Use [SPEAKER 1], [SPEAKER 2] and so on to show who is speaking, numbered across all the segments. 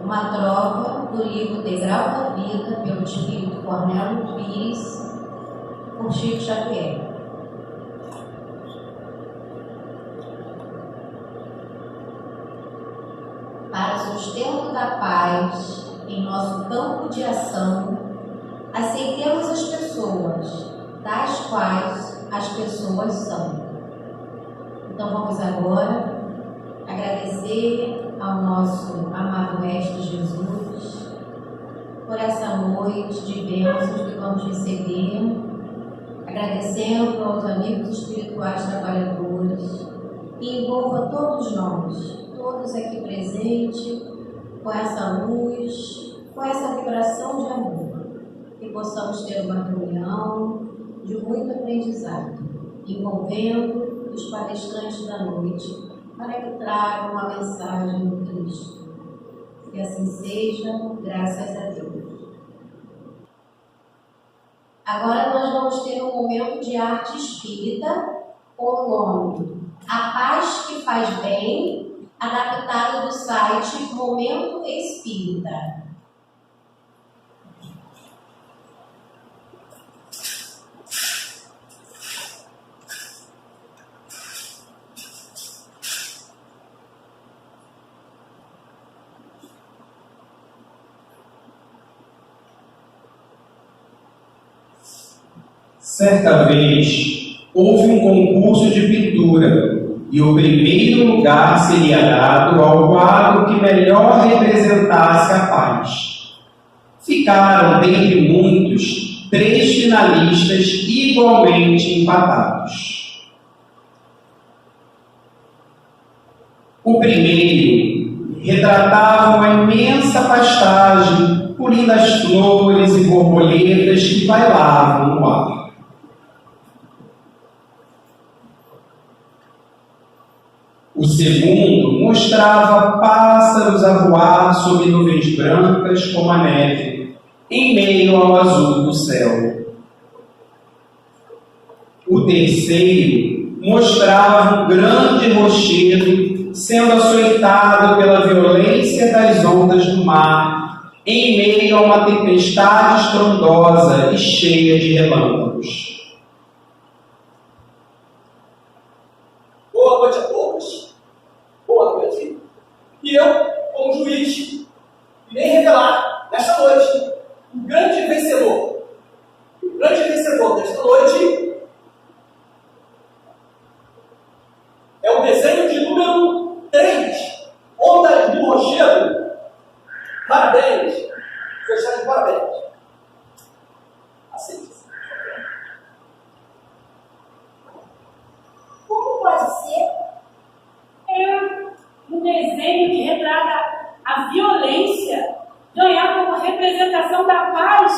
[SPEAKER 1] uma troca do livro Degrau da Vida, pelo Espírito Cornélio Pires, por Chico Xavier. Para sustento da paz em nosso campo de ação, aceitemos as pessoas, das quais as pessoas são. Então vamos agora agradecer ao nosso amado Mestre Jesus por essa noite de bênçãos que vamos receber, agradecendo aos amigos espirituais trabalhadores, que envolva todos nós, todos aqui presentes, com essa luz, com essa vibração de amor, que possamos ter uma reunião de muito aprendizado, envolvendo os palestrantes da noite, para que tragam uma mensagem do Cristo. Que assim seja, graças a Deus. Agora nós vamos ter um momento de arte espírita com o nome A Paz que Faz Bem, adaptado do site Momento Espírita.
[SPEAKER 2] Certa vez, houve um concurso de pintura e o primeiro lugar seria dado ao quadro que melhor representasse a paz. Ficaram, dentre muitos, 3 finalistas igualmente empatados. O primeiro retratava uma imensa pastagem com lindas flores e borboletas que bailavam no ar. O segundo mostrava pássaros a voar sob nuvens brancas como a neve, em meio ao azul do céu. O terceiro mostrava um grande rochedo sendo açoitado pela violência das ondas do mar, em meio a uma tempestade estrondosa e cheia de relâmpagos.
[SPEAKER 3] Boa noite a todos. Boa noite. E eu, como juiz, irei revelar nesta noite o grande vencedor. O grande vencedor desta noite é o desenho de número 3, Ondas do Rochedo. Parabéns. Fechar de parabéns. Aceite.
[SPEAKER 4] Como pode ser? É um desenho que retrata a violência ganhar como representação da paz.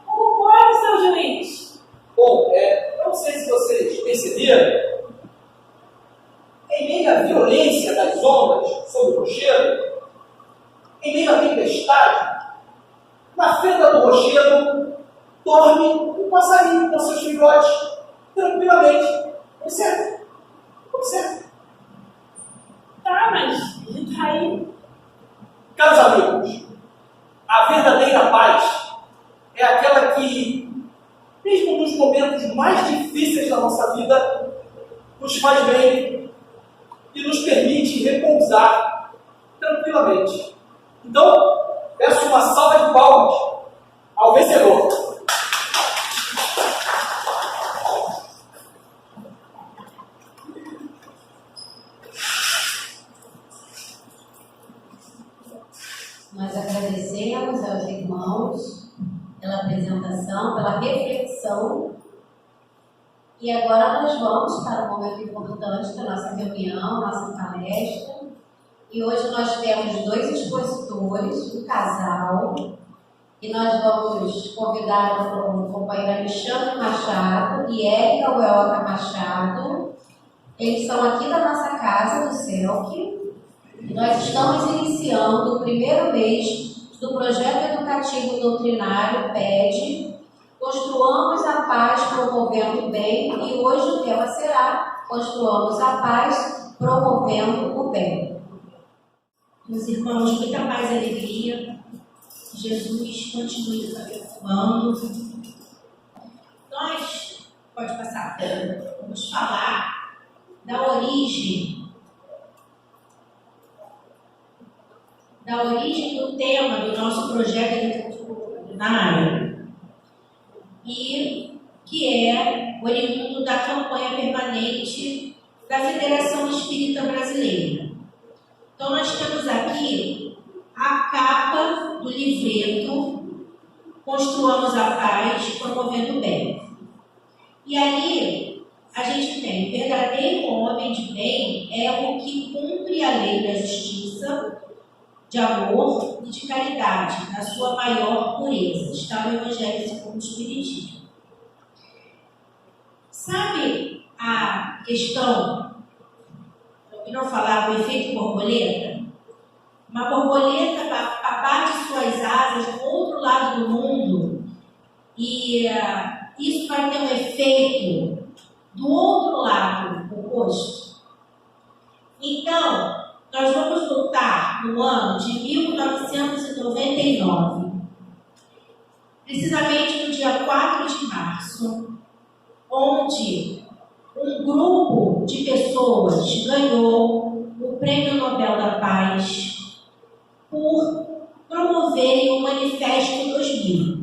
[SPEAKER 4] Como pode, seu juiz?
[SPEAKER 3] Bom, não sei se vocês perceberam, em meio à violência das ondas sobre o rochedo, em meio à tempestade, na fenda do rochedo, dorme um passarinho com seus filhotes, tranquilamente. Observe. Observe.
[SPEAKER 4] Tá, mas ele tá aí.
[SPEAKER 3] Caros amigos, a verdadeira paz é aquela que, mesmo nos momentos mais difíceis da nossa vida, nos faz bem e nos permite repousar tranquilamente. Então, peço uma salva de palmas ao vencedor.
[SPEAKER 1] Nós agradecemos aos irmãos pela apresentação, pela reflexão. E agora nós vamos para um momento importante da nossa reunião, nossa palestra. E hoje nós temos 2 expositores, um casal, e nós vamos convidar o companheiro Alexandre Machado e Érica Uelca Machado. Eles são aqui da nossa casa, do CELC. E nós estamos iniciando o primeiro mês do projeto educativo doutrinário PED, Construamos a Paz Promovendo o Bem, e hoje o tema será Construamos a Paz Promovendo o Bem. Meus irmãos, muita paz e alegria. Jesus continue nos abençoando. Nós, pode passar, vamos falar da origem do tema do nosso projeto de literatura ordinária, e que é oriundo da campanha permanente da Federação Espírita Brasileira. Então, nós temos aqui a capa do livreto Construamos a Paz, Promovendo o Bem. E ali a gente tem: verdadeiro homem de bem é o que cumpre a lei da justiça, de amor e de caridade, na sua maior pureza. Está no Evangelho segundo o Espiritismo. Sabe a questão, eu não falava, o efeito borboleta? Uma borboleta abate suas asas do outro lado do mundo e isso vai ter um efeito do outro lado oposto. Então, nós vamos voltar no ano de 1999, precisamente no dia 4 de março, onde um grupo de pessoas ganhou o Prêmio Nobel da Paz por promoverem o Manifesto 2000.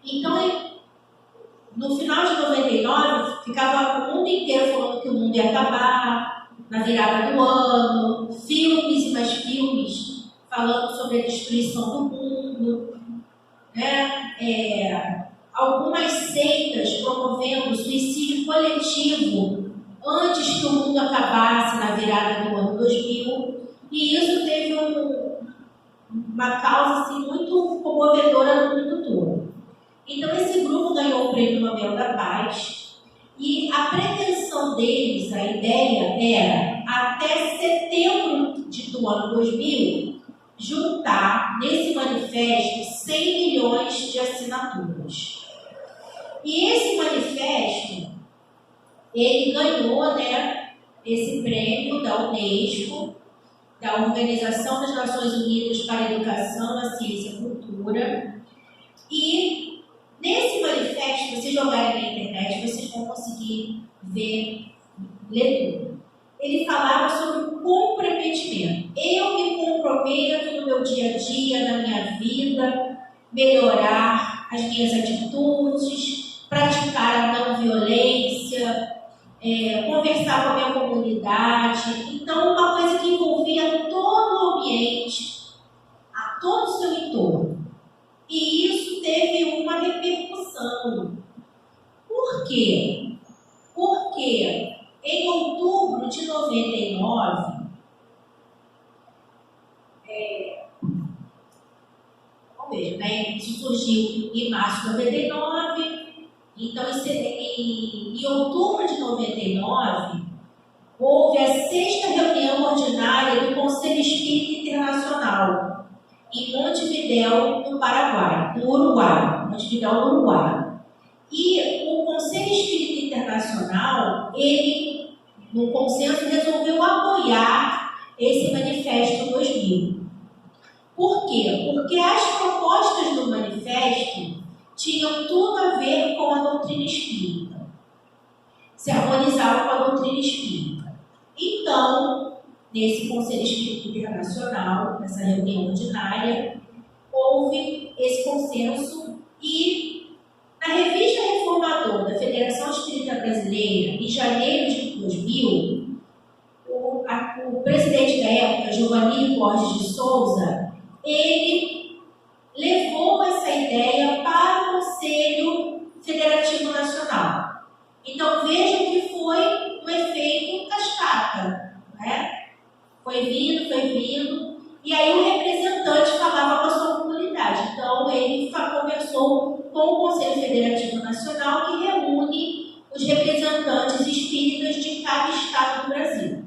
[SPEAKER 1] Então, no final de 99, ficava o mundo inteiro falando que o mundo ia acabar, na virada do ano, filmes e mais filmes falando sobre a destruição do mundo, né? Algumas seitas promovendo suicídio coletivo antes que o mundo acabasse na virada do ano 2000, e isso teve uma causa assim, muito comovedora no mundo todo. Então, esse grupo ganhou o Prêmio Nobel da Paz. E a pretensão deles, a ideia era, até setembro do ano 2000, juntar nesse manifesto 100 milhões de assinaturas. E esse manifesto, ele ganhou, né, esse prêmio da Unesco, da Organização das Nações Unidas para a Educação, a Ciência e a Cultura. E nesse manifesto, se vocês jogarem na internet, vocês vão conseguir ler tudo. Ele falava sobre o comprometimento. Eu me comprometo no meu dia a dia, na minha vida, melhorar as minhas atitudes, praticar a não violência, conversar com a minha comunidade. Então, uma coisa que envolvia todo o ambiente, a todo o seu entorno. E isso teve uma repercussão. Por quê? Porque em outubro de 99, isso surgiu em março de 99, então em outubro de 99, houve a 6ª reunião ordinária do Conselho Espírita Internacional, em Montevidéu, no Paraguai, no Uruguai, Montevidéu, no Uruguai. E o Conselho Espírita Internacional, ele, no consenso, resolveu apoiar esse Manifesto 2000. Por quê? Porque as propostas do manifesto tinham tudo a ver com a doutrina espírita, se harmonizavam com a doutrina espírita. Então, nesse Conselho Espírita Internacional, nessa reunião ordinária, houve esse consenso e, na revista Reformador da Federação Espírita Brasileira, em janeiro de 2000, o presidente da época, Giovanni Borges de Souza, ele levou essa ideia para o Conselho Federativo Nacional. Então, vejam que foi um efeito cascata, né? Foi vindo, e aí o representante falava com a sua comunidade. Então, ele conversou com o Conselho Federativo Nacional, que reúne os representantes espíritas de cada estado do Brasil.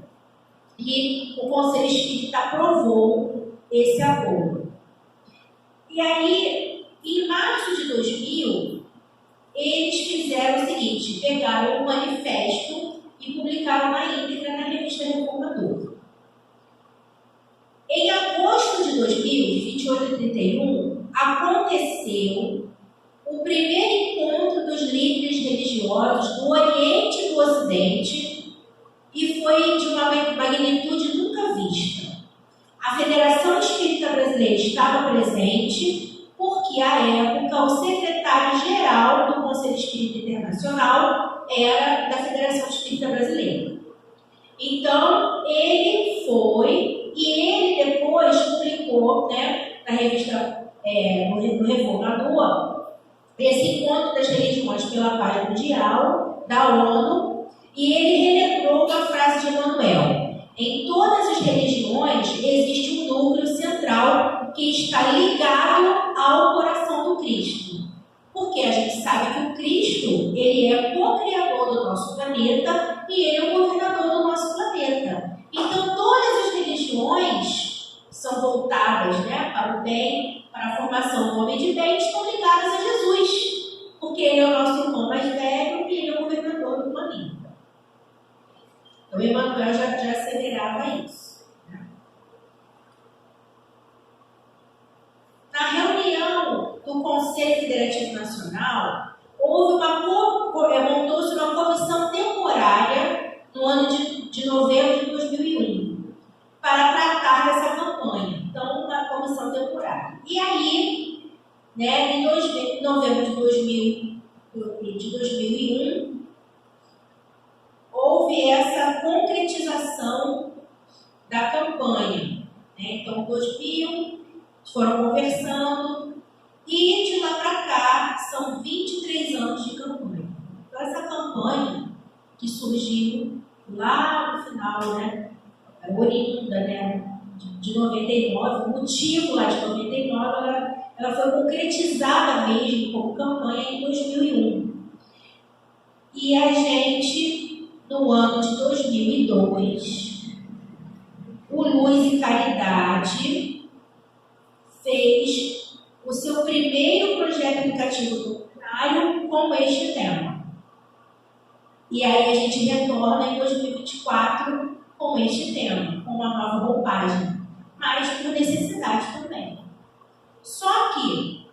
[SPEAKER 1] E o Conselho Espírita aprovou esse acordo. E aí, em março de 2000, eles fizeram o seguinte: pegaram o manifesto e publicaram na íntegra na revista Reformador. Em agosto de 2000, de 28 a 31, aconteceu o primeiro encontro dos líderes religiosos do Oriente e do Ocidente e foi de uma magnitude nunca vista. A Federação Espírita Brasileira estava presente porque, à época, o secretário-geral do Conselho Espírita Internacional era da Federação Espírita Brasileira. Então, ele foi e ele depois publicou, né, na revista no Reformador, esse encontro das religiões pela paz mundial da ONU, e ele relembrou uma frase de Emmanuel: em todas as religiões existe um núcleo central que está ligado ao coração do Cristo. Porque a gente sabe que o Cristo, ele é co-criador do nosso planeta e ele é o governador do nosso planeta. Então, todas as religiões são voltadas, né, para o bem, para a formação do homem de bem, estão ligadas a Jesus. Porque ele é o nosso irmão mais velho e ele é o governador do planeta. Então, Emmanuel já asseverava isso. Né? Na reunião do Conselho Federativo Nacional, montou-se uma comissão temporária no ano de novembro de 2001 para tratar dessa campanha. Então, uma comissão temporária. E aí, né, em novembro de 2001, houve essa concretização da campanha. Né? Então, 2000, foram conversando, e de lá para cá são 23 anos de campanha. Então, essa campanha que surgiu lá no final, né, oriunda, né, de 99, o motivo lá de 99, ela foi concretizada mesmo como campanha em 2001. E a gente, no ano de 2002, o Luz e Caridade fez o seu primeiro projeto educativo doutrinário com este tema. E aí a gente retorna em 2024 com este tema, com uma nova roupagem, mas por necessidade também. Só que,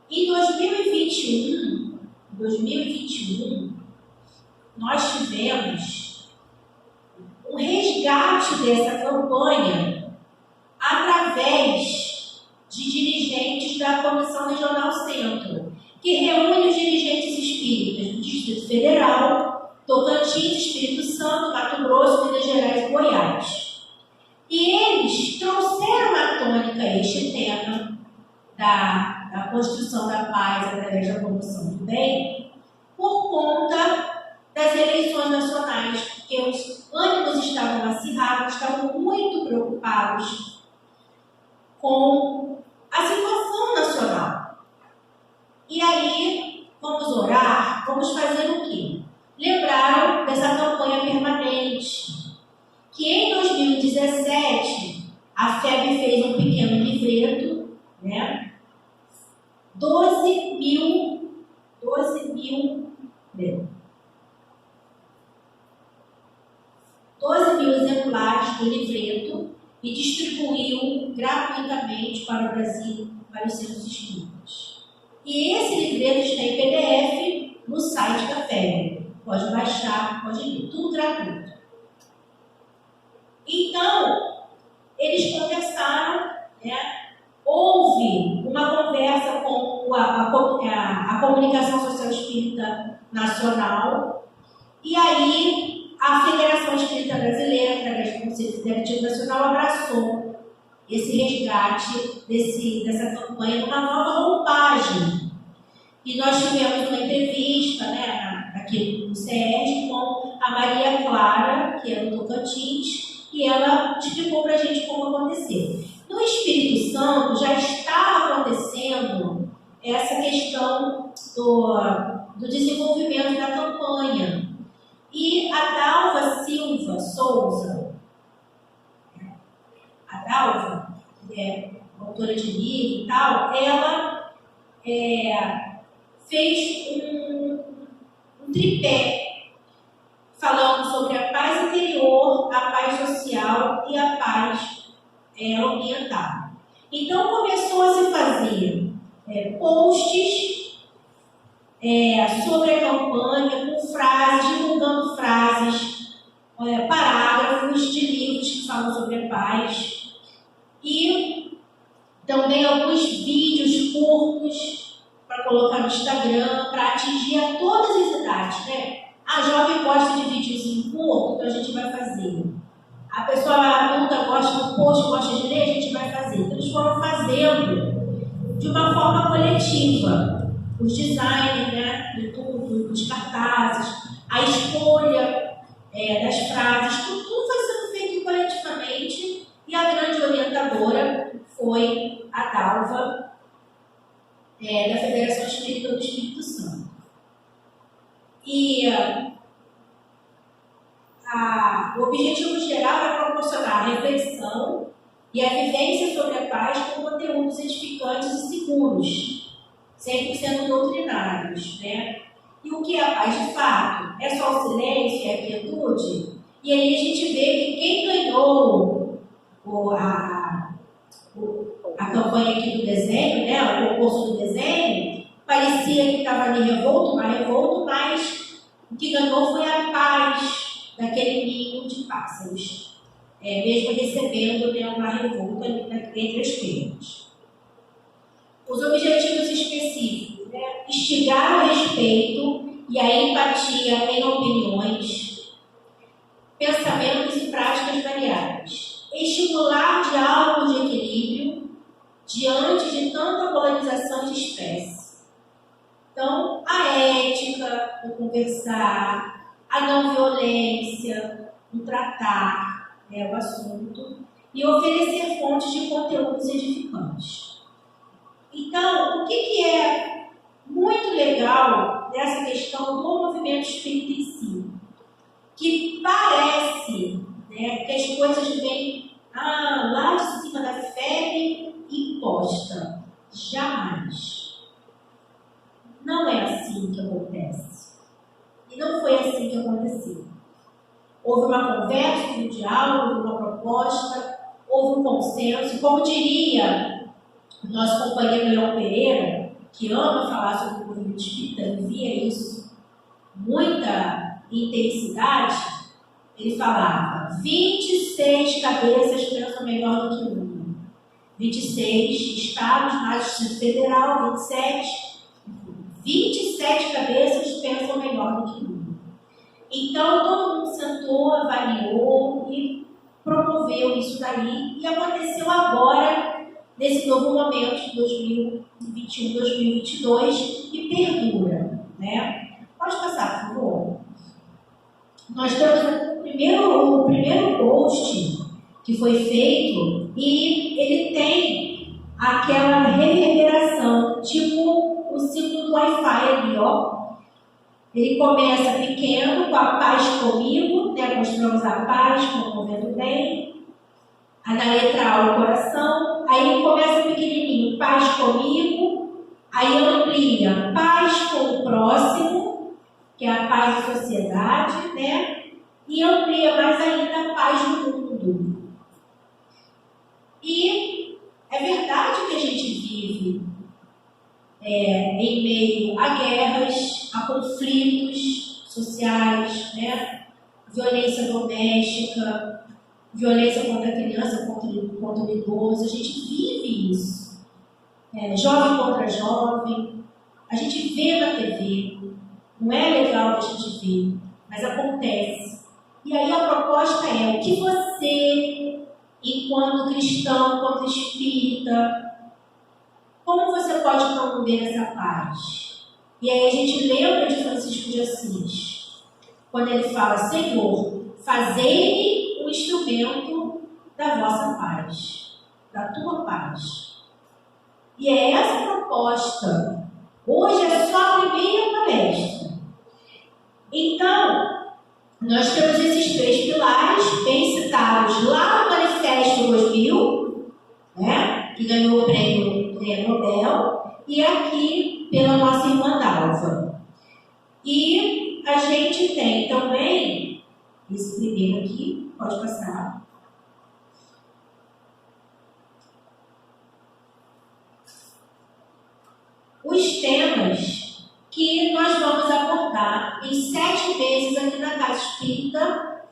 [SPEAKER 1] em 2021, nós tivemos um resgate dessa campanha através de dirigentes da Comissão Regional Centro, que reúne os dirigentes espíritas do Distrito Federal, Tocantins, Espírito Santo, Mato Grosso, Minas Gerais e Goiás. E eles trouxeram à tônica este tema da construção da paz através da promoção do bem por conta das eleições nacionais, porque os ânimos estavam acirrados, estavam muito preocupados com a situação nacional. E aí, vamos orar, vamos fazer o quê? Lembraram dessa campanha permanente, que em 2017 a FEB fez um pequeno livreto, né? 12 mil exemplares do livreto e distribuiu gratuitamente para o Brasil, para os centros espíritas. E esse livreto está em PDF no site da FEB. Pode baixar, pode ler, tudo gratuito. Então, eles conversaram, né? Houve uma conversa com a Comunicação Social Espírita Nacional, e aí a Federação Espírita Brasileira, através do Conselho Federativo Nacional, abraçou esse resgate dessa campanha numa nova roupagem. E nós tivemos uma entrevista, né, aqui no CERJ com a Maria Clara, que é do Tocantins, e ela explicou para a gente como aconteceu. No Espírito Santo já estava acontecendo essa questão do desenvolvimento da campanha. E a Dalva Silva Souza, a Dalva, que é autora de livro e tal, ela fez um tripé falando sobre a paz interior, a paz social e a paz orientada. Então começou a se fazer posts sobre a campanha, com frases, divulgando frases, parágrafos de livros que falam sobre a paz, e também alguns vídeos curtos para colocar no Instagram, para atingir a todas as idades, né? A jovem gosta de videozinho curto, então a gente vai fazer. A pessoa adulta gosta do post, gosta de ler, a gente vai fazer. Então eles foram fazendo de uma forma coletiva. Os designers, né, de tudo, os cartazes, a escolha das frases, tudo foi sendo feito coletivamente, e a grande orientadora foi a Dalva, da Federação Espírita do Espírito Santo. E o objetivo geral é proporcionar a reflexão e a vivência sobre a paz com conteúdos edificantes e seguros, 100% doutrinários, né? E o que é a paz de fato? É só o silêncio, é a quietude? E aí a gente vê que quem ganhou a campanha aqui do desenho, né, o concurso do desenho, parecia que estava ali revolto, mas o que ganhou foi a paz daquele ninho de pássaros, mesmo recebendo, né, uma revolta entre as pernas. Os objetivos específicos, né, instigar o respeito e a empatia em opiniões, pensamentos e práticas variadas, estimular diálogo de equilíbrio diante de tanta polarização de espécie. Então, a ética, o conversar, a não violência, o tratar o assunto e oferecer fontes de conteúdos edificantes. Então, o que é muito legal dessa questão do movimento espírita em si? Que parece, né, que as coisas vêm lá de cima da febre imposta. Jamais. Não é assim que acontece. E não foi assim que aconteceu. Houve uma conversa, um diálogo, houve uma proposta, houve um consenso. Como diria o nosso companheiro Leão Pereira, que ama falar sobre o movimento espírita, ele via isso muita intensidade, ele falava: 26 cabeças pensam melhor do que uma. 26 estados, mais o Distrito Federal, 27 cabeças pensam melhor do que uma. Então, todo mundo sentou, avaliou e promoveu isso daí, e aconteceu agora, nesse novo momento de 2021, 2022, e perdura, né? Pode passar, por favor. Nós temos o primeiro post que foi feito, e ele tem aquela reverberação, tipo o ciclo do Wi-Fi ali, ó. Ele começa pequeno, com a paz comigo, né? Mostramos a paz, promovendo bem. Na letra A, o coração. Aí ele começa pequenininho, paz comigo. Aí amplia, paz com o próximo, que é a paz da sociedade, né? E amplia mais ainda a paz do mundo. E é verdade que a gente vive em meio a guerras, a conflitos sociais, né? Violência doméstica, violência contra a criança, contra o idoso. A gente vive isso. Jovem contra jovem. A gente vê na TV. Não é legal que a gente vê, mas acontece. E aí a proposta é o que você, enquanto cristão, enquanto espírita, como você pode promover essa paz? E aí a gente lembra de Francisco de Assis, quando ele fala: Senhor, fazei-me um instrumento da vossa paz, da tua paz. E é essa proposta. Hoje é só a primeira palestra. Então, nós temos esses 3 pilares bem citados lá no Manifesto 2000, né, que ganhou o prêmio Nobel, e aqui pela nossa irmã Dalva. E a gente tem também esse primeiro aqui, pode passar. os temas que nós vamos abordar em 7 meses aqui na Casa Espírita,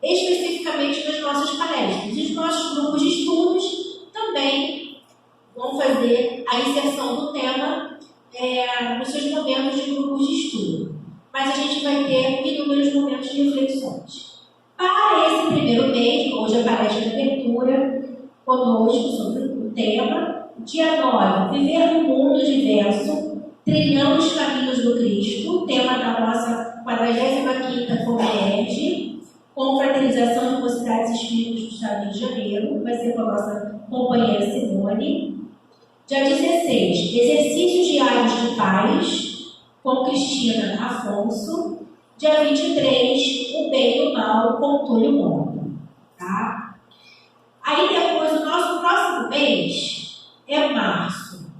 [SPEAKER 1] especificamente nas nossas palestras. E os nossos grupos de estudos também vão fazer a inserção do tema nos seus momentos de grupos de estudo. Mas a gente vai ter inúmeros momentos de reflexões. Para esse primeiro mês, hoje a palestra de abertura, conosco sobre o tema, dia 9, Viver no Mundo Diverso, Trilhando os Caminhos do Cristo, tema da nossa 45ª FOMERD, Confraternização de Mocidades Espíritas do Estado do Rio de Janeiro, vai ser com a nossa companheira Simone. Dia 16, Exercícios Diários de Paz, com Cristina Afonso. Dia 23, O Bem e o Mal, com Túlio Moura. Tá? Aí depois, o nosso próximo mês é março,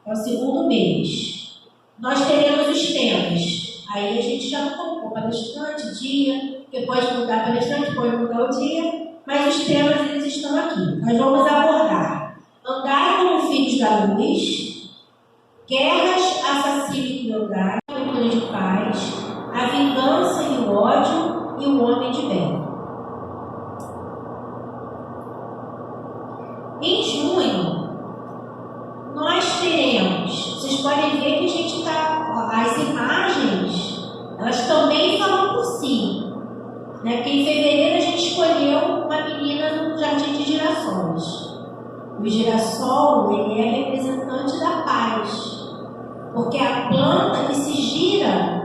[SPEAKER 1] é o segundo mês. Nós teremos os temas. Aí a gente já colocou palestrante, dia, que pode mudar palestrante, pode mudar o dia, mas os temas eles estão aqui. Nós vamos abordar Andar como Filhos da Luz, Guerras, Assassino e Crueldade, Cultura de Paz, A Vingança e o Ódio e o Homem de Bem. Em junho, nós teremos, vocês podem ver que a gente está, as imagens, elas também falam por si. Né? Porque em fevereiro a gente escolheu uma menina no Jardim de Girassóis. O girassol, ele é representante da paz, porque é a planta que se gira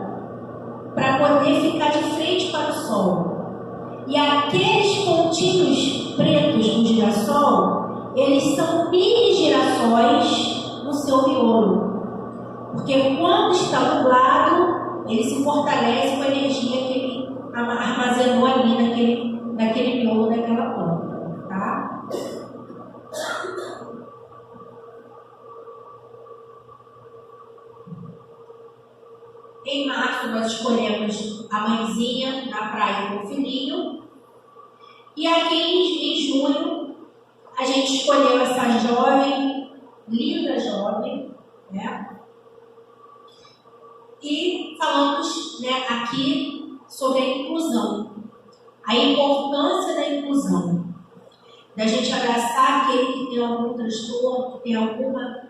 [SPEAKER 1] para poder ficar de frente para o sol. E aqueles pontinhos pretos do girassol, eles são mini girassóis no seu miolo. Porque quando está nublado, ele se fortalece com a energia que ele armazenou ali naquele miolo daquela planta. Tá? Em março, nós escolhemos a mãezinha na praia com o filhinho. E aqui em junho, a gente escolheu essa jovem, linda jovem, né? E falamos, né, aqui sobre a inclusão, a importância da inclusão, da gente abraçar aquele que tem algum transtorno, que tem alguma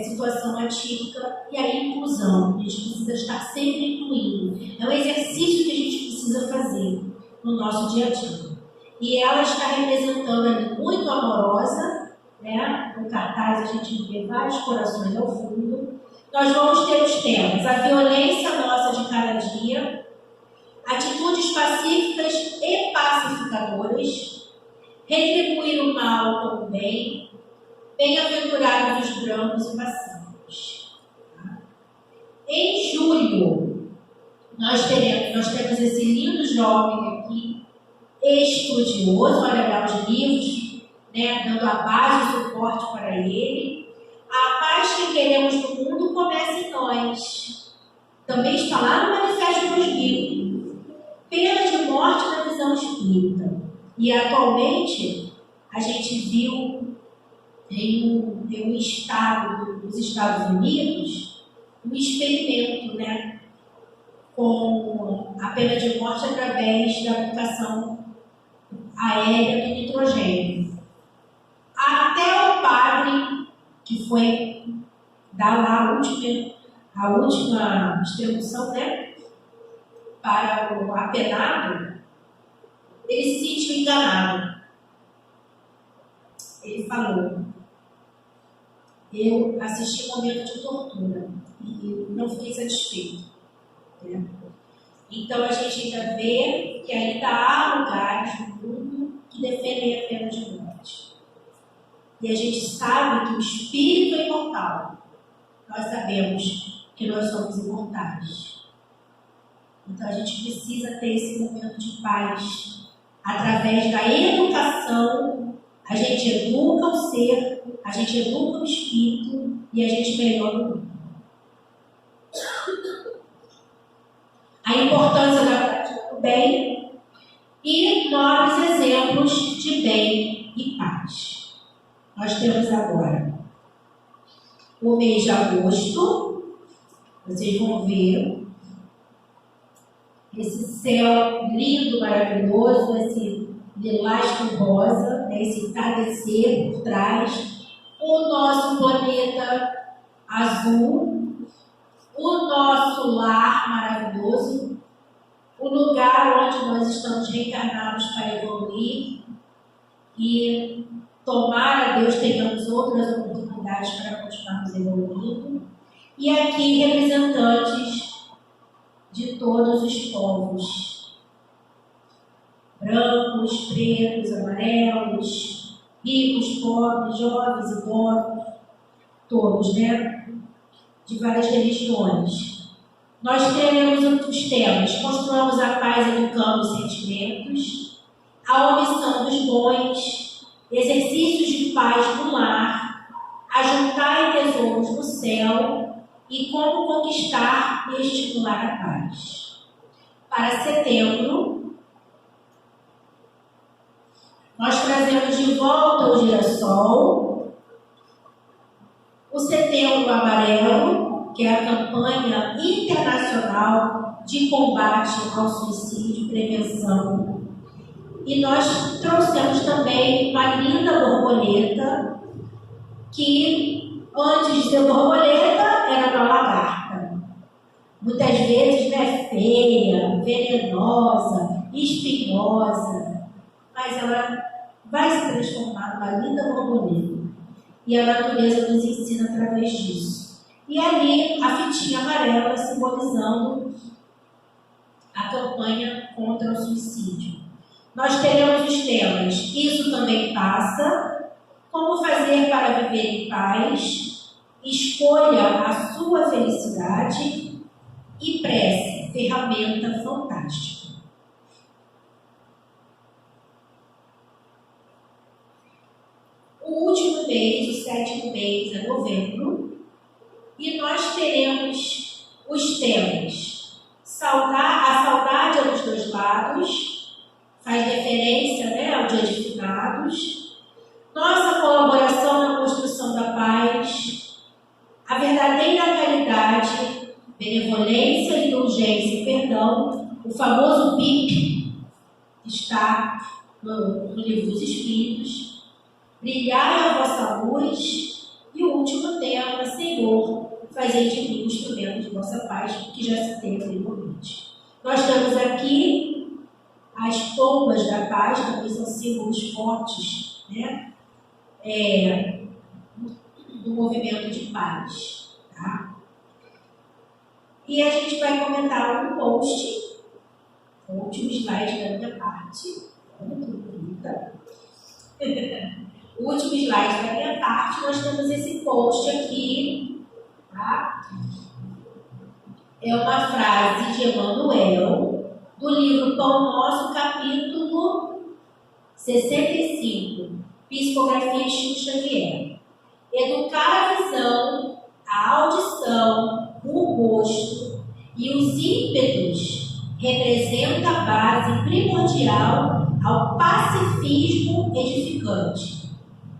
[SPEAKER 1] situação atípica, e a inclusão. A gente precisa estar sempre incluindo. É um exercício que a gente precisa fazer no nosso dia a dia. E ela está representando ali muito amorosa, né? No cartaz a gente vê vários corações ao fundo. Nós vamos ter os temas: a violência nossa de cada dia, atitudes pacíficas e pacificadoras, retribuir o mal como bem, bem-aventurados os brancos e pacíficos. Tá? Em julho, nós temos esse lindo jovem aqui, estudioso, olha lá os livros, né, dando a base e suporte para ele. A paz que queremos no mundo começa em nós. Também está lá no Manifesto dos Espíritos. Pena de morte na visão espírita. E atualmente, a gente viu em um estado dos Estados Unidos um experimento, né, com a pena de morte através da aplicação aérea do nitrogênio. Até o padre que foi dar lá a última distribuição, né, para o apenado, ele se sentiu enganado. Ele falou: eu assisti um momento de tortura e não fiquei satisfeito. Né? Então a gente ainda vê que ainda há lugares no mundo que defendem a pena de morte. E a gente sabe que o espírito é imortal. Nós sabemos que nós somos imortais. Então a gente precisa ter esse momento de paz. Através da educação, a gente educa o ser, a gente educa o espírito e a gente melhora o mundo. A importância da prática do bem e nobres exemplos de bem e paz. Nós temos agora o mês de agosto. Vocês vão ver esse céu lindo, maravilhoso, esse lilás com rosa, né, esse entardecer por trás, o nosso planeta azul, o nosso lar maravilhoso, o lugar onde nós estamos reencarnados para evoluir e tomara a Deus tenhamos outras oportunidades para continuarmos evoluindo. E aqui representantes de todos os povos, brancos, pretos, amarelos, ricos, pobres, jovens, idosos, todos, né? De várias religiões. Nós teremos os temas: construamos a paz educando os sentimentos, a omissão dos bons, exercícios de paz no lar, ajuntar tesouros no céu e como conquistar e estimular a paz. Para setembro, nós trazemos de volta o girassol, o Setembro Amarelo, que é a campanha internacional de combate ao suicídio e prevenção. E nós trouxemos também uma linda borboleta, que antes de ser borboleta era uma lagarta. Muitas vezes, né, feia, venenosa, espinhosa, mas ela vai se transformar numa linda borboleta. E a natureza nos ensina através disso. E ali a fitinha amarela simbolizando a campanha contra o suicídio. Nós teremos os temas: isso também passa, como fazer para viver em paz, escolha a sua felicidade e prece, ferramenta fantástica. O último mês, o sétimo mês, é novembro, e nós teremos os temas: a saudade é dos dois lados, faz referência, né, ao Dia de Finados, nossa colaboração na construção da paz, a verdadeira caridade, benevolência, indulgência e perdão, o famoso BIP, que está no Livro dos Espíritos, brilhar a vossa luz, e o último tema: Senhor, fazei de mim um instrumento de vossa paz, que já citei anteriormente. Nós temos aqui as pombas da paz, que são símbolos fortes, né? Do movimento de paz. Tá? E a gente vai comentar um post, o último slide da minha parte. O último slide da minha parte, nós temos esse post aqui, tá? É uma frase de Emmanuel, do livro Pão Nosso, capítulo 65, Psicografia de Chico Xavier. Educar a visão, a audição, o gosto e os ímpetos representa a base primordial ao pacifismo edificante.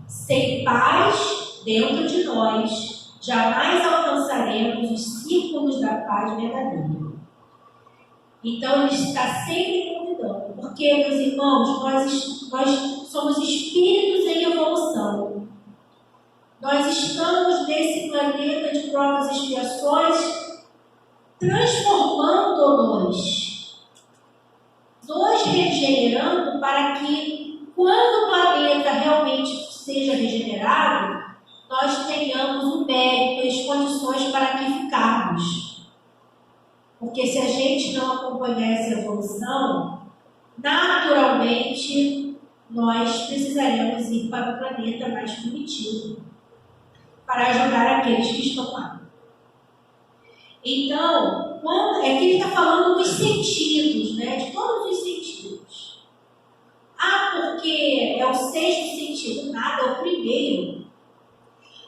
[SPEAKER 1] Sem paz dentro de nós, jamais alcançaremos os círculos da paz verdadeira. Então, ele está sempre convidando, porque, meus irmãos, nós somos espíritos em evolução. Nós estamos nesse planeta de provas e expiações, transformando-nos, nos regenerando, para que, quando o planeta realmente seja regenerado, nós tenhamos o mérito e as condições para aqui ficarmos. Porque se a gente não acompanhar essa evolução, naturalmente nós precisaremos ir para o planeta mais primitivo para ajudar aqueles que estão lá. Então, aqui ele está falando dos sentidos, né? De todos os sentidos. Porque é o sexto sentido, nada, é o primeiro.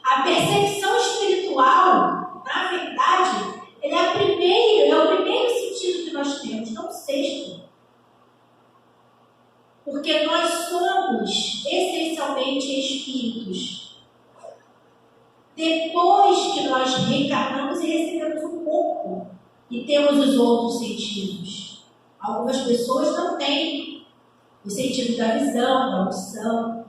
[SPEAKER 1] A percepção espiritual, na verdade, é o primeiro sentido que nós temos, não o sexto. Porque nós somos essencialmente espíritos. Depois nós reencarnamos e recebemos um corpo e temos os outros sentidos. Algumas pessoas não têm o sentido da visão, da audição.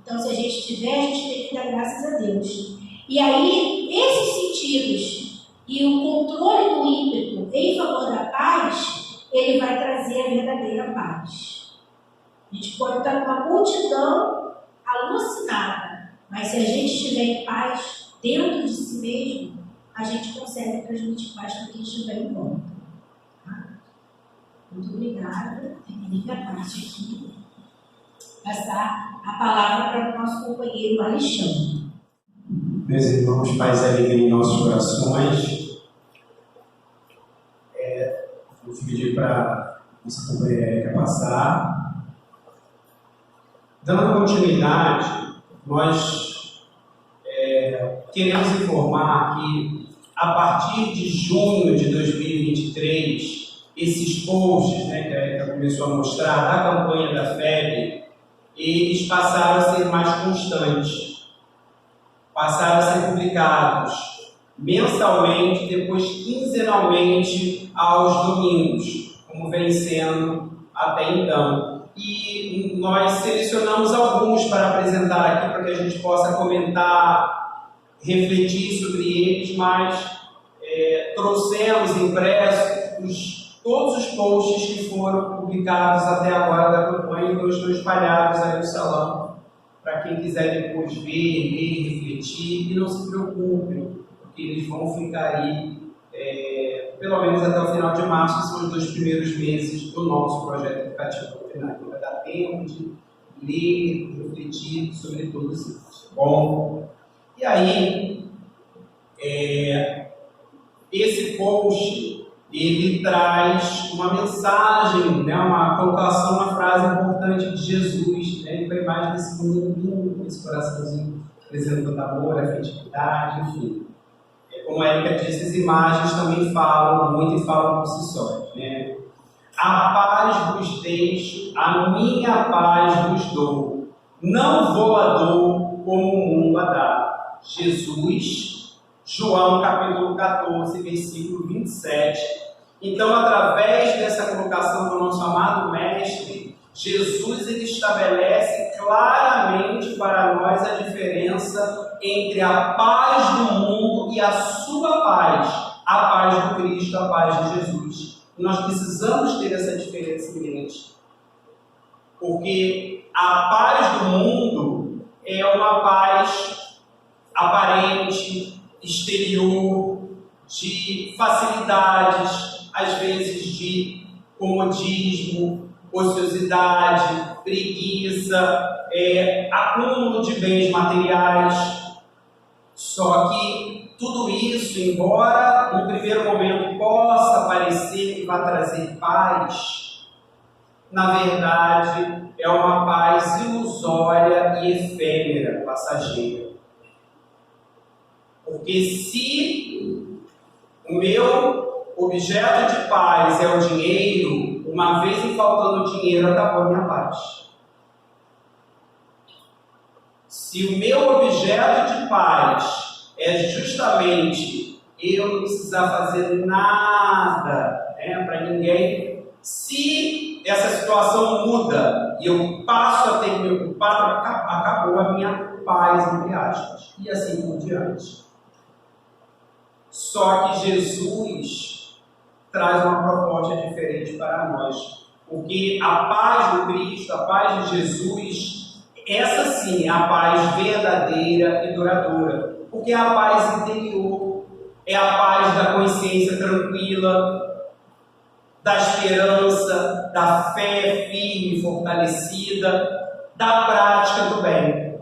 [SPEAKER 1] Então, se a gente tiver, a gente tem que dar graças a Deus. E aí, esses sentidos e o controle do ímpeto em favor da paz, ele vai trazer a verdadeira paz. A gente pode estar numa multidão alucinada, mas se a gente estiver em paz dentro de si mesmo, a gente consegue transmitir paz para quem estiver em volta. Tá? Muito obrigada. Terminei minha parte aqui. Passar a palavra para o nosso companheiro Alexandre.
[SPEAKER 2] Meus irmãos, paz e alegria em nossos corações. Vou pedir para nossa companheira Érica passar. Dando continuidade, nós queremos informar que a partir de junho de 2023, esses posts, que a Érica começou a mostrar, da campanha da FEB, eles passaram a ser mais constantes, passaram a ser publicados mensalmente, depois quinzenalmente aos domingos, como vem sendo até então. E nós selecionamos alguns para apresentar aqui, para que a gente possa comentar, refletir sobre eles, mas trouxemos impressos todos os posts que foram publicados até agora da campanha, então estão espalhados aí no salão, para quem quiser depois ver, ler, refletir, e não se preocupem, porque eles vão ficar aí pelo menos até o final de março, que são os 2 primeiros meses do nosso projeto educativo final. Então vai dar tempo de ler, refletir sobre tudo isso. Bom, e aí, esse post, ele traz uma mensagem, uma colocação, uma frase importante de Jesus, com a imagem desse mundo, esse coraçãozinho representando amor, afetividade, enfim. Como a Érica disse, as imagens também falam muito e falam por si só. A paz vos deixo, a minha paz vos dou. Não vou a dor como o mundo a dá. Jesus, João capítulo 14, versículo 27. Então, através dessa colocação do nosso amado Mestre, Jesus ele estabelece claramente para nós a diferença entre a paz do mundo e a sua paz, a paz do Cristo, a paz de Jesus. Nós precisamos ter essa diferença em mente, porque a paz do mundo é uma paz aparente, exterior, de facilidades, às vezes de comodismo, ociosidade, preguiça, acúmulo de bens materiais. Só que tudo isso, embora no primeiro momento possa parecer que vai trazer paz, na verdade é uma paz ilusória e efêmera, passageira. Porque se o meu objeto de paz é o dinheiro, uma vez me faltando dinheiro, acabou a minha paz. Se o meu objeto de paz é justamente eu não precisar fazer nada para ninguém, se essa situação muda e eu passo a ter que me ocupar, acabou a minha paz, entre aspas, e assim por diante. Só que Jesus traz uma proposta diferente para nós, porque a paz do Cristo, a paz de Jesus, essa sim é a paz verdadeira e duradoura, porque é a paz interior, é a paz da consciência tranquila, da esperança, da fé firme e fortalecida, da prática do bem.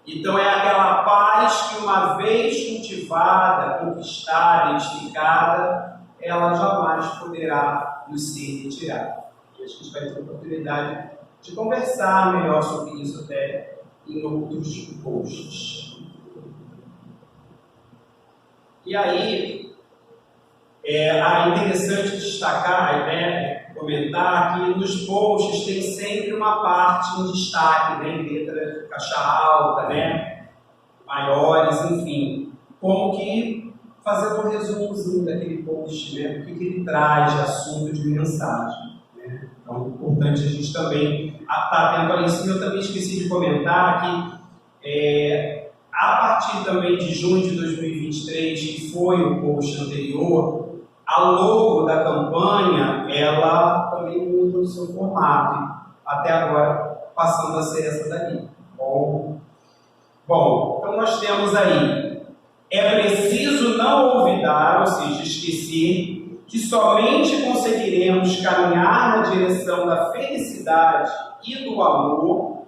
[SPEAKER 2] Então é aquela paz que, uma vez cultivada, conquistada, edificada, ela jamais poderá nos ser retirada. E acho que a gente vai ter a oportunidade de conversar melhor sobre isso até em outros posts. E aí, é interessante destacar, comentar que nos posts tem sempre uma parte em destaque, em letra caixa alta, maiores. maiores, enfim, como que fazer um resumozinho daquele post, né? O que ele traz de assunto, de mensagem. Né? Então, é importante a gente também estar atento a isso. E eu também esqueci de comentar que a partir também de junho de 2023, que foi o post anterior, a logo da campanha, ela também muda o seu formato, até agora passando a ser essa daqui. Bom, então nós temos aí, é preciso não olvidar, ou seja, esquecer, que somente conseguiremos caminhar na direção da felicidade e do amor,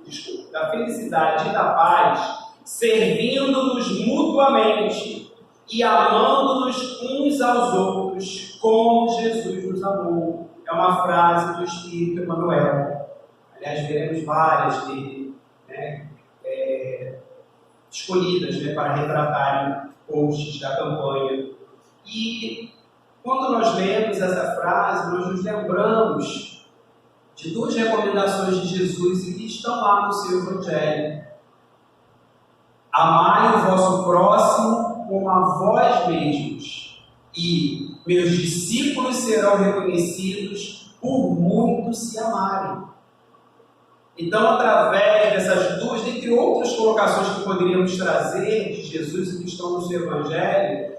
[SPEAKER 2] da felicidade e da paz, servindo-nos mutuamente e amando-nos uns aos outros, como Jesus nos amou. É uma frase do Espírito Emmanuel. Aliás, veremos várias dele, né, escolhidas, né, para retratarem posts da campanha. E quando nós lemos essa frase, nós nos lembramos de duas recomendações de Jesus e que estão lá no seu Evangelho. Amai o vosso próximo como a vós mesmos, e meus discípulos serão reconhecidos por muito se amarem. Então, através dessas duas, dentre outras colocações que poderíamos trazer de Jesus e que estão no seu Evangelho,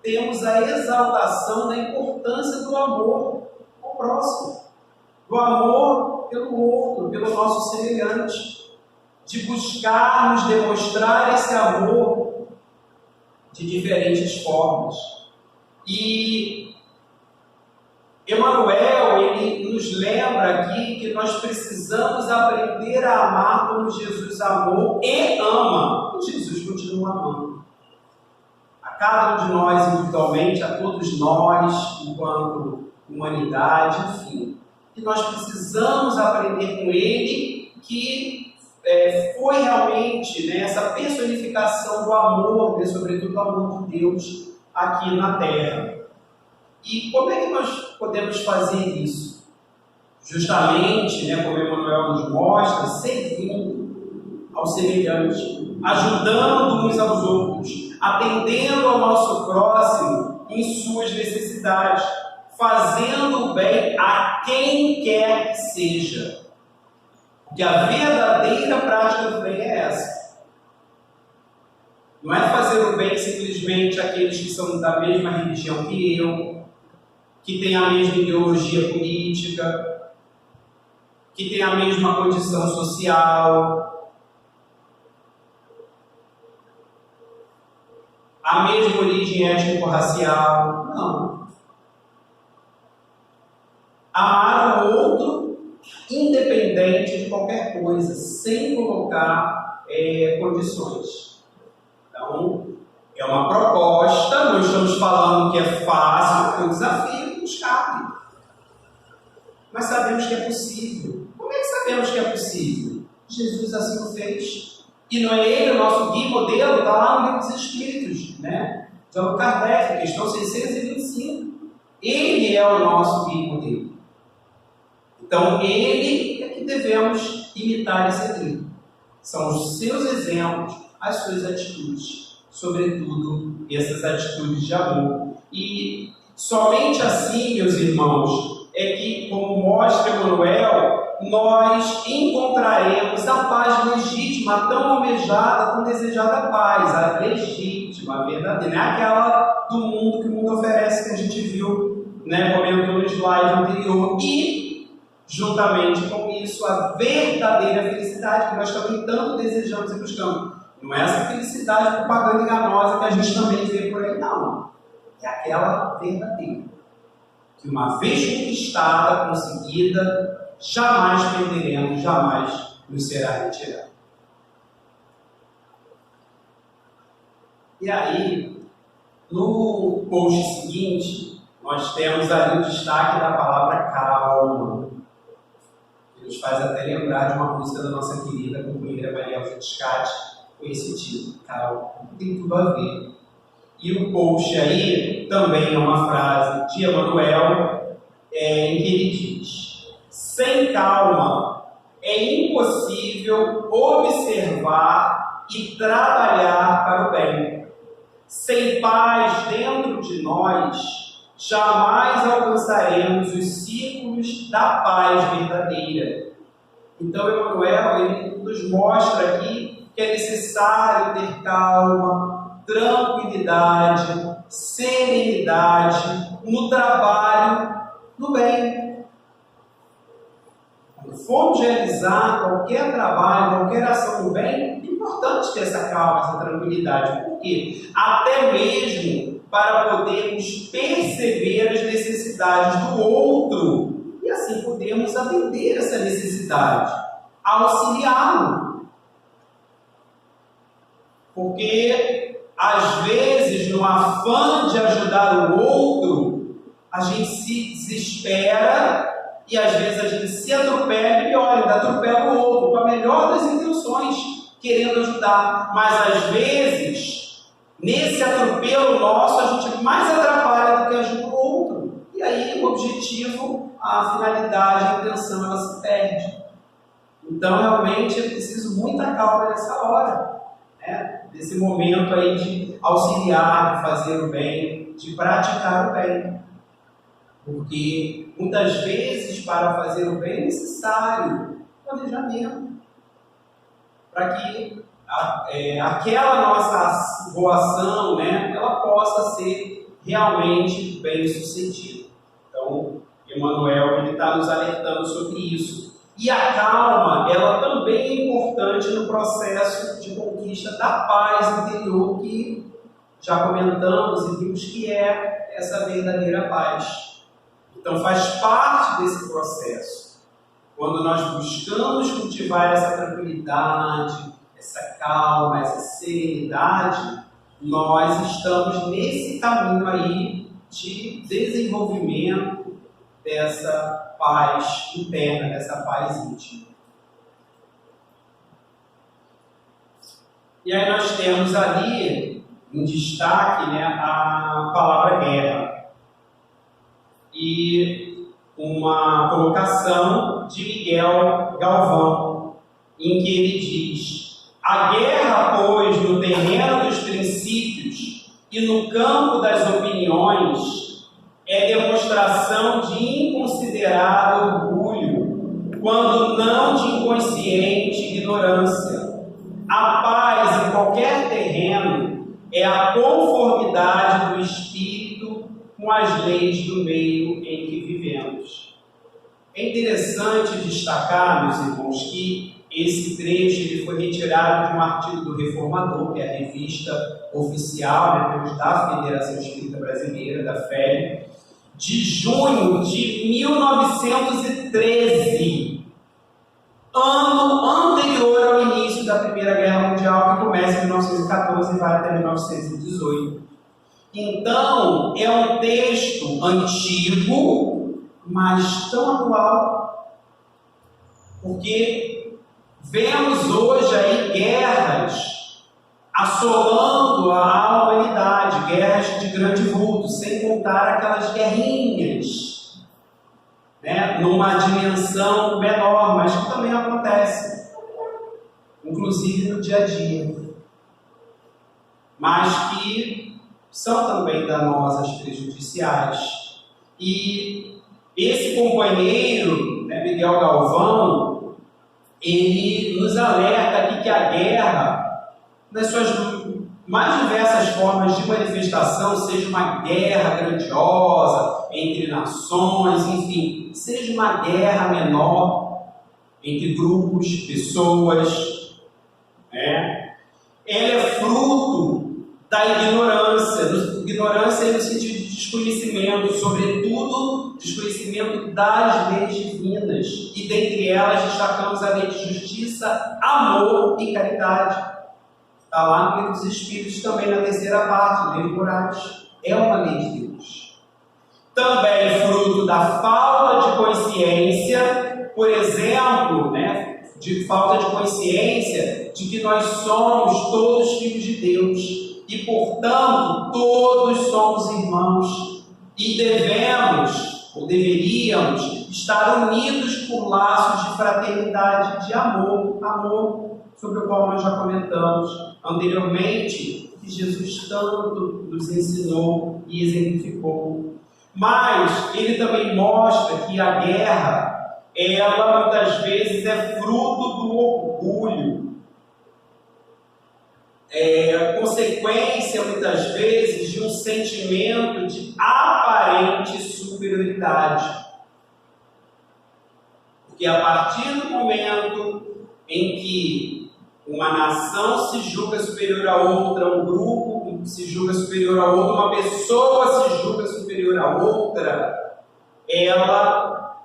[SPEAKER 2] temos a exaltação da importância do amor ao próximo, do amor pelo outro, pelo nosso semelhante, de buscarmos demonstrar esse amor de diferentes formas. E Emmanuel, ele nos lembra aqui que nós precisamos aprender a amar como Jesus amou e ama. E Jesus continua amando. A cada um de nós individualmente, a todos nós, enquanto humanidade, enfim. Que nós precisamos aprender com ele que foi realmente, né, essa personificação do amor, né, sobretudo do amor de Deus aqui na Terra. E como é que nós podemos fazer isso? Justamente, né, como Emmanuel nos mostra, servindo ao semelhante, ajudando uns aos outros, atendendo ao nosso próximo em suas necessidades, fazendo o bem a quem quer que seja. Porque a verdadeira prática do bem é essa. Não é fazer o bem simplesmente àqueles que são da mesma religião que eu, que têm a mesma ideologia política, que têm a mesma condição social, a mesma origem étnico-racial. Não. Amar o outro independente de qualquer coisa, sem colocar condições. Então, é uma proposta, não estamos falando que é fácil, é um desafio que nos cabe. Mas sabemos que é possível. Como é que sabemos que é possível? Jesus assim o fez. E não é ele o nosso guia modelo, está lá no Livro dos Espíritos, né? De Allan Kardec, questão 625. Ele é o nosso guia modelo. Então, ele é que devemos imitar esse exemplo. São os seus exemplos, as suas atitudes, sobretudo essas atitudes de amor. E somente assim, meus irmãos, é que, como mostra Emmanuel, nós encontraremos a paz legítima, a tão almejada, tão desejada paz, a legítima, a verdadeira, não é aquela do mundo que o mundo oferece, que a gente viu, né, comentou no slide anterior. E, juntamente com isso, a verdadeira felicidade que nós também tanto desejamos e buscamos. Não é essa felicidade propaganda enganosa que a gente também vê por aí, não. É aquela verdadeira. Que uma vez conquistada, conseguida, jamais perderemos, jamais nos será retirada. E aí, no post seguinte, nós temos ali o destaque da palavra calma. Que nos faz até lembrar de uma música da nossa querida companheira Maria Alfredescati, com esse título, calma. Tem tudo a ver. E o post aí também é uma frase de Emmanuel, em que ele diz: sem calma é impossível observar e trabalhar para o bem. Sem paz dentro de nós, jamais alcançaremos os círculos da paz verdadeira. Então, Emmanuel, ele nos mostra aqui que é necessário ter calma, tranquilidade, serenidade no trabalho, no bem. Quando formos realizar qualquer trabalho, qualquer ação no bem, é importante ter essa calma, essa tranquilidade. Por quê? Até mesmo para podermos perceber as necessidades do outro e assim podermos atender essa necessidade, auxiliá-lo. Porque, às vezes, no afã de ajudar o outro, a gente se desespera e às vezes a gente se atropela e olha, atropela o outro com a melhor das intenções, querendo ajudar. Mas às vezes, nesse atropelo nosso, a gente mais atrapalha do que ajuda o outro. E aí o objetivo, a finalidade, a intenção, ela se perde. Então, realmente, é preciso muita calma nessa hora, né? Nesse momento aí de auxiliar, de fazer o bem, de praticar o bem. Porque muitas vezes para fazer o bem é necessário planejamento. Para que aquela nossa boa ação, né, ela possa ser realmente bem sucedida. Então, Emmanuel está nos alertando sobre isso. E a calma, ela também é importante no processo de conquista da paz interior, que já comentamos e vimos que é essa verdadeira paz. Então faz parte desse processo. Quando nós buscamos cultivar essa tranquilidade, essa calma, essa serenidade, nós estamos nesse caminho aí de desenvolvimento dessa paz interna, dessa paz íntima. E aí nós temos ali em destaque, né, a palavra guerra. E uma colocação de Miguel Galvão, em que ele diz: a guerra, pois, no terreno dos princípios e no campo das opiniões, é demonstração de inconsiderado orgulho, quando não de inconsciente ignorância. A paz em qualquer terreno é a conformidade do espírito com as leis do meio em que vivemos. É interessante destacar, meus irmãos, que esse trecho ele foi retirado de um artigo do Reformador, que é a revista oficial, né, da Federação Espírita Brasileira, da FEB, de junho de 1913, ano anterior ao início da Primeira Guerra Mundial, que começa em 1914 e vai até 1918. Então, é um texto antigo, mas tão atual, porque vemos hoje aí guerras assolando a humanidade, guerras de grande vulto, sem contar aquelas guerrinhas, né, numa dimensão menor, mas que também acontece, inclusive no dia a dia, mas que são também danosas, prejudiciais. E esse companheiro, né, Miguel Galvão, ele nos alerta aqui que a guerra, nas suas mais diversas formas de manifestação, seja uma guerra grandiosa entre nações, enfim, seja uma guerra menor entre grupos, pessoas, né? Ela é fruto da ignorância no sentido de desconhecimento, sobretudo desconhecimento das leis divinas, e dentre elas destacamos a lei de justiça, amor e caridade. Está lá no Livro dos Espíritos, também na terceira parte, lei de morais. É uma lei de Deus. Também fruto da falta de consciência, por exemplo, né, de falta de consciência de que nós somos todos filhos de Deus. E, portanto, todos somos irmãos e devemos, ou deveríamos, estar unidos por laços de fraternidade, de amor, amor sobre o qual nós já comentamos anteriormente, que Jesus tanto nos ensinou e exemplificou. Mas ele também mostra que a guerra, ela muitas vezes é fruto do orgulho, consequência muitas vezes de um sentimento de aparente superioridade. Porque a partir do momento em que uma nação se julga superior a outra, um grupo se julga superior a outro, uma pessoa se julga superior a outra, ela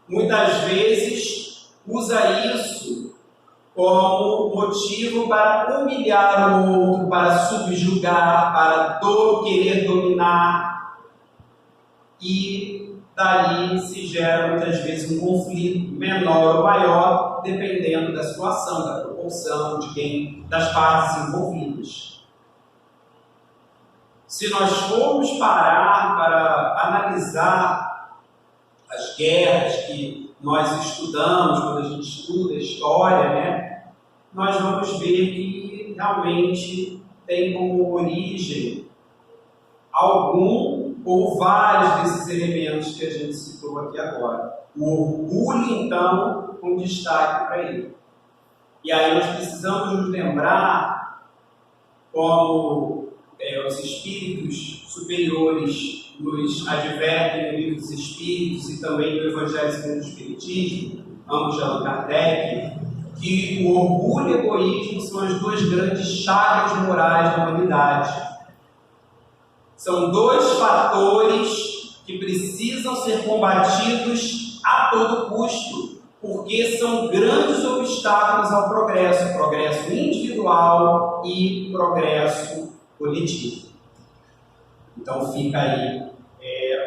[SPEAKER 2] muitas vezes usa isso como motivo para humilhar o outro, para subjugar, para querer dominar. E dali se gera muitas vezes um conflito menor ou maior, dependendo da situação, da proporção, das partes envolvidas. Se nós formos parar para analisar as guerras que nós estudamos, quando a gente estuda a história, né, nós vamos ver que realmente tem como origem algum ou vários desses elementos que a gente citou aqui agora. O orgulho, então, com destaque para ele. E aí nós precisamos nos lembrar como os espíritos superiores nos advertem no livro dos Espíritos e também no Evangelho segundo o Espiritismo, ambos de Allan Kardec, que o orgulho e o egoísmo são as duas grandes chagas morais da humanidade. São dois fatores que precisam ser combatidos a todo custo, porque são grandes obstáculos ao progresso individual e progresso coletivo. Então fica aí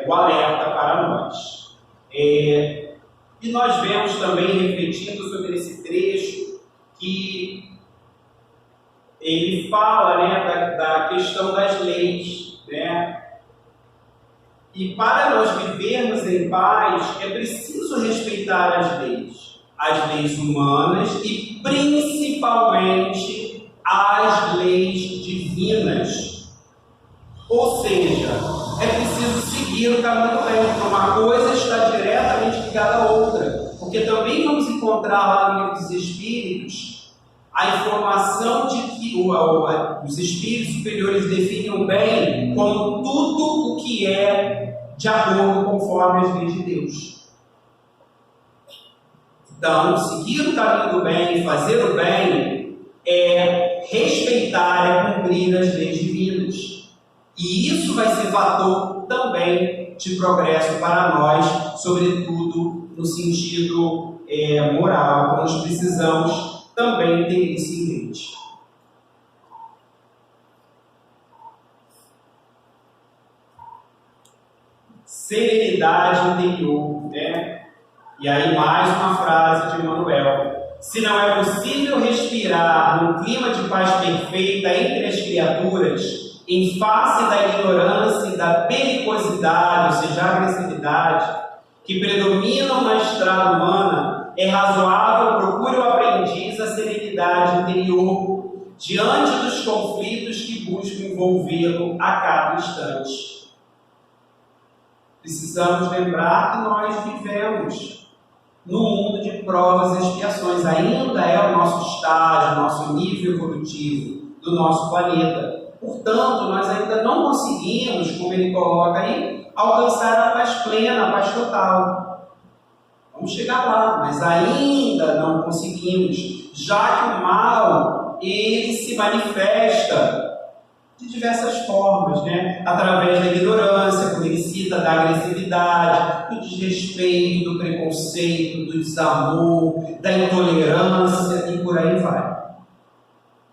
[SPEAKER 2] o alerta para nós. E nós vemos também, refletindo sobre esse trecho, que ele fala, né, da questão das leis, né? E para nós vivermos em paz, é preciso respeitar as leis humanas e principalmente as leis divinas. Ou seja, é preciso seguir o caminho do bem. Uma coisa está diretamente ligada à outra, porque também vamos encontrar lá no Livro dos Espíritos a informação de que os espíritos superiores definem o bem como tudo o que é de acordo conforme as leis de Deus. Então, seguir o caminho do bem, fazer o bem, é respeitar, é cumprir as leis divinas. E isso vai ser fator também de progresso para nós, sobretudo no sentido moral. Nós precisamos também ter isso em mente. Serenidade interior, né? E aí mais uma frase de Emmanuel. Se não é possível respirar num clima de paz perfeita entre as criaturas, em face da ignorância e da periculosidade, ou seja, a agressividade, que predominam na estrada humana, é razoável procure o aprendiz a serenidade interior diante dos conflitos que buscam envolvê-lo a cada instante. Precisamos lembrar que nós vivemos no mundo de provas e expiações. Ainda é o nosso estágio, o nosso nível evolutivo do nosso planeta. Portanto, nós ainda não conseguimos, como ele coloca aí, alcançar a paz plena, a paz total. Vamos chegar lá, mas ainda não conseguimos, já que o mal, ele se manifesta de diversas formas, né? Através da ignorância, como ele cita, da agressividade, do desrespeito, do preconceito, do desamor, da intolerância e por aí vai.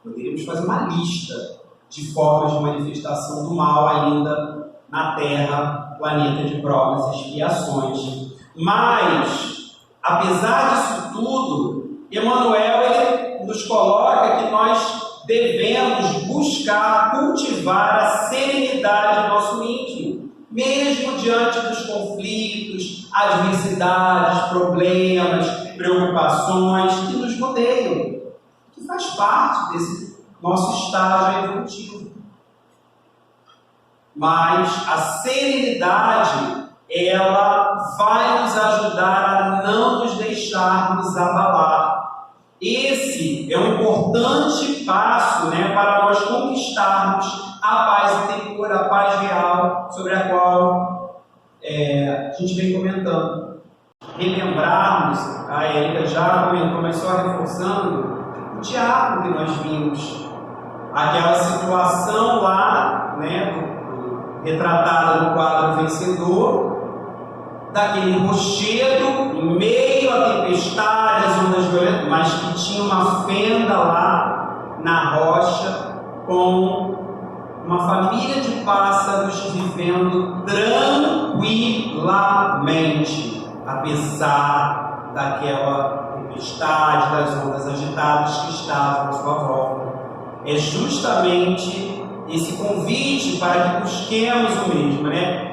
[SPEAKER 2] Poderíamos fazer uma lista de formas de manifestação do mal ainda na Terra, planeta de provas e expiações. Mas, apesar disso tudo, Emmanuel ele nos coloca que nós devemos buscar cultivar a serenidade do nosso íntimo, mesmo diante dos conflitos, adversidades, problemas, preocupações que nos rodeiam, que faz parte desse nosso estágio evolutivo. Mas a serenidade, ela vai nos ajudar a não nos deixarmos abalar. Esse é um importante passo, para nós conquistarmos a paz interior, a paz real, sobre a qual a gente vem comentando. Relembrarmos, a Érica já comentou, mas só reforçando, o diálogo que nós vimos, aquela situação lá, retratada no quadro Vencedor, daquele rochedo, em meio à tempestade, às ondas violentas, mas que tinha uma fenda lá na rocha, com uma família de pássaros vivendo tranquilamente, apesar daquela tempestade, das ondas agitadas que estavam à sua volta. É justamente esse convite para que busquemos o mesmo,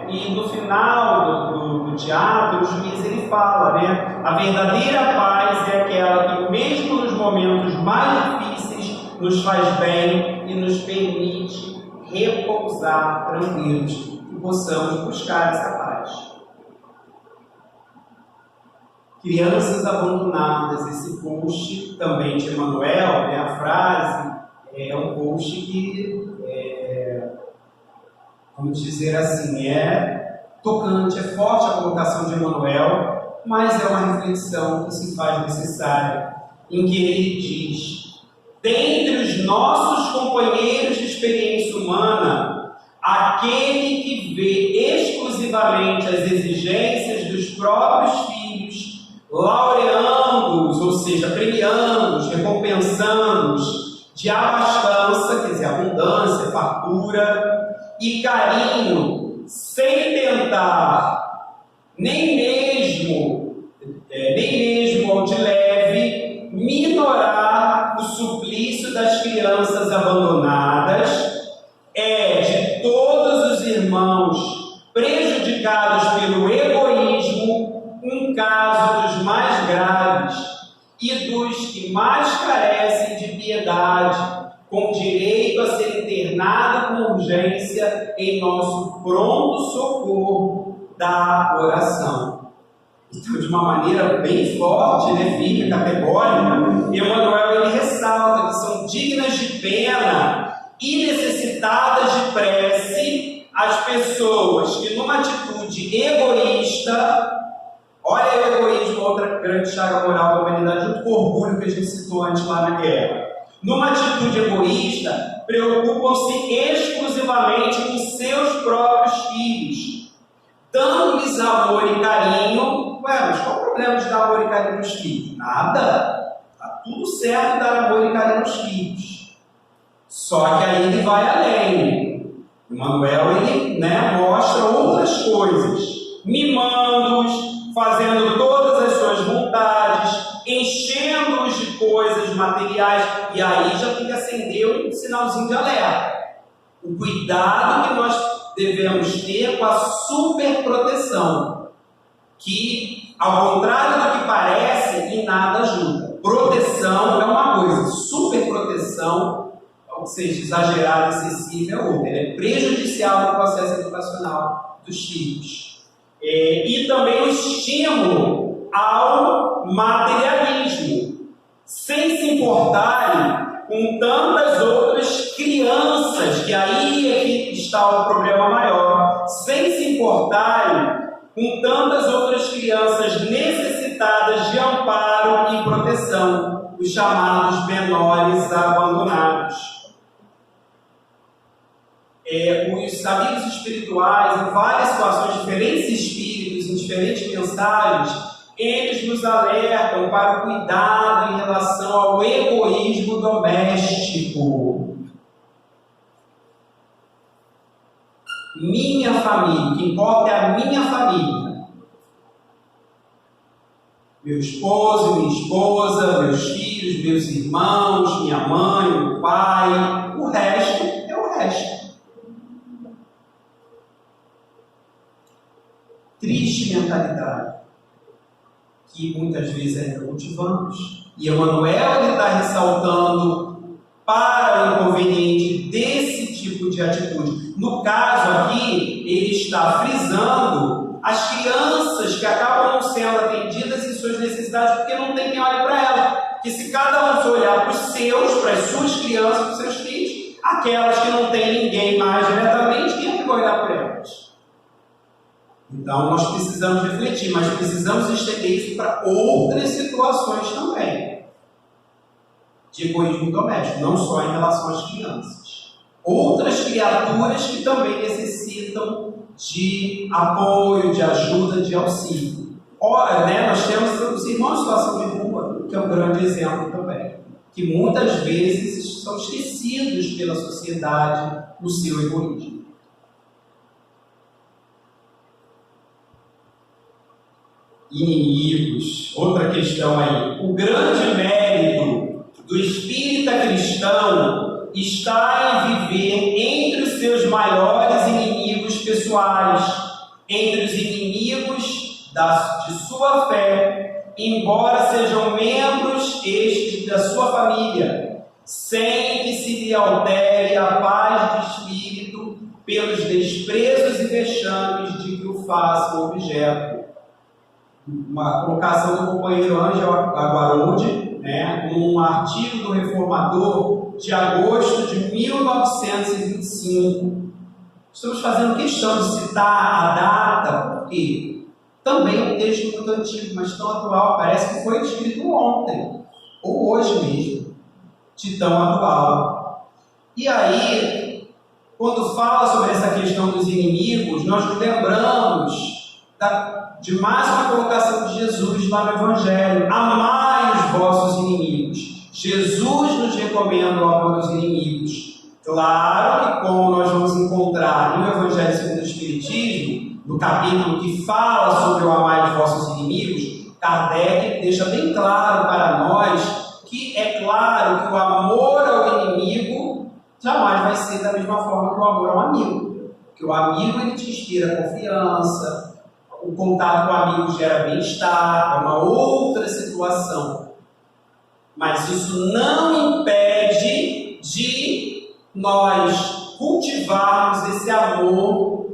[SPEAKER 2] E no final do teatro, o juiz ele fala, a verdadeira paz é aquela que, mesmo nos momentos mais difíceis, nos faz bem e nos permite repousar tranquilos, que possamos buscar essa paz. Crianças abandonadas, esse post também de Emmanuel, a frase, é um post que, vamos dizer assim, é tocante, é forte a colocação de Emmanuel, mas é uma reflexão que se faz necessária, em que ele diz: dentre os nossos companheiros de experiência humana, aquele que vê exclusivamente as exigências dos próprios filhos, laureando-os, ou seja, premiando-os, recompensando-os de abastança, quer dizer, abundância, fartura e carinho, sem tentar nem mesmo ao de leve minorar o suplício das crianças abandonadas, é de todos os irmãos prejudicados pelo egoísmo um caso dos mais graves e dos que mais carecem de piedade, com direito a ser internado com urgência em nosso pronto socorro da oração. Então, de uma maneira bem forte, firme, categórica, Emmanuel ele ressalta que são dignas de pena e necessitadas de prece as pessoas que, numa atitude egoísta, olha o egoísmo, outra grande chaga moral da humanidade, junto com o orgulho que a gente citou antes lá na guerra. Numa atitude egoísta, preocupam-se exclusivamente com seus próprios filhos, dando-lhes amor e carinho. Mas qual o problema de dar amor e carinho aos filhos? Nada. Está tudo certo dar amor e carinho aos filhos. Só que aí ele vai além. Emmanuel ele mostra outras coisas, mimando-os, fazendo todas as suas vontades, enchendo-os de coisas materiais, e aí já tem que acender um sinalzinho de alerta. O cuidado que nós devemos ter com a superproteção, que, ao contrário do que parece, em nada ajuda. Proteção é uma coisa, superproteção, ou seja, exagerada, excessiva, é outra. Ela é prejudicial no processo educacional dos filhos. E também o estímulo ao materialismo, sem se importarem com tantas outras crianças, que aí é que está o problema maior, sem se importarem com tantas outras crianças necessitadas de amparo e proteção, os chamados menores abandonados. Os amigos espirituais, em várias situações, diferentes espíritos, em diferentes mensagens, eles nos alertam para o cuidado em relação ao egoísmo doméstico. Minha família, o que importa é a minha família. Meu esposo, minha esposa, meus filhos, meus irmãos, minha mãe, meu pai, o resto é o resto. triste mentalidade que muitas vezes ainda cultivamos. E Emmanuel está ressaltando para o inconveniente desse tipo de atitude. No caso aqui, ele está frisando as crianças que acabam não sendo atendidas em suas necessidades porque não tem quem olhe para elas. Porque se cada um for olhar para os seus, para as suas crianças, para os seus filhos, aquelas que não tem ninguém mais diretamente, quem é que vai olhar por elas? Então nós precisamos refletir, mas precisamos estender isso para outras situações também de egoísmo doméstico, não só em relação às crianças. Outras criaturas que também necessitam de apoio, de ajuda, de auxílio. Ora, nós temos os irmãos em situação de rua, que é um grande exemplo também, que muitas vezes são esquecidos pela sociedade no seu egoísmo. Inimigos, outra questão aí. O grande mérito do espírita cristão está em viver entre os seus maiores inimigos pessoais, entre os inimigos de sua fé, embora sejam membros estes da sua família, sem que se lhe altere a paz de espírito pelos desprezos e vexames de que o façam objeto. Uma colocação do companheiro Ângelo Aguarundi, num artigo do Reformador de agosto de 1925. Estamos fazendo questão de citar a data, porque também é um texto muito antigo, mas tão atual, parece que foi escrito ontem, ou hoje mesmo, de tão atual. E aí, quando fala sobre essa questão dos inimigos, nós nos lembramos de mais uma colocação de Jesus lá no Evangelho: amai os vossos inimigos. Jesus nos recomenda o amor aos inimigos. Claro que, como nós vamos encontrar no Evangelho segundo o Espiritismo, no capítulo que fala sobre o amar os vossos inimigos, Kardec deixa bem claro para nós que é claro que o amor ao inimigo jamais vai ser da mesma forma que o amor ao amigo. Porque o amigo, ele te inspira confiança, o contato com o amigo gera bem-estar, é uma outra situação. Mas isso não impede de nós cultivarmos esse amor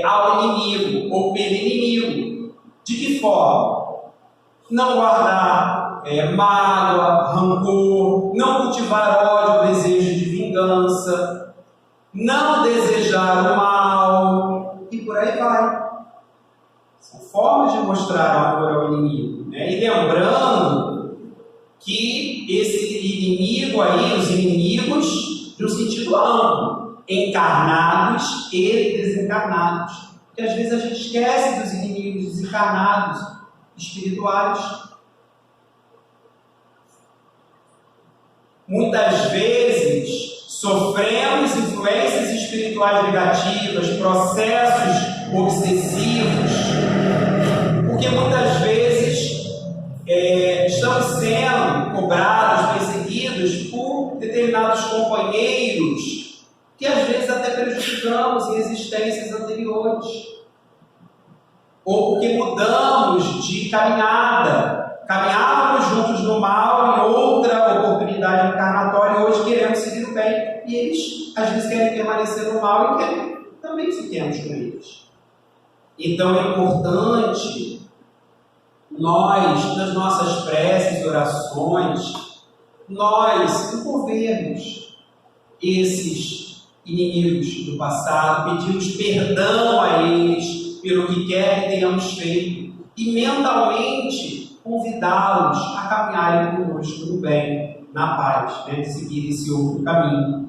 [SPEAKER 2] ao inimigo ou pelo inimigo. De que forma? Não guardar mágoa, rancor, não cultivar ódio, desejo de vingança, não desejar o mal, e por aí vai. São formas de mostrar amor ao inimigo. E lembrando que esse inimigo aí, os inimigos, no sentido amplo, encarnados e desencarnados. Porque às vezes a gente esquece dos inimigos desencarnados, espirituais. Muitas vezes sofremos influências espirituais negativas, processos obsessivos, porque muitas vezes estamos sendo cobrados, perseguidos por determinados companheiros que às vezes até prejudicamos em existências anteriores, ou porque mudamos de caminhada, caminhávamos juntos no mal em outra oportunidade encarnatória e hoje queremos seguir o bem, e eles às vezes querem permanecer no mal e querem também que fiquemos com eles. Então é importante nós, nas nossas preces e orações, nós envolvermos esses inimigos do passado, pedirmos perdão a eles pelo que quer que tenhamos feito e mentalmente convidá-los a caminharem conosco no bem, na paz, de seguir esse outro caminho.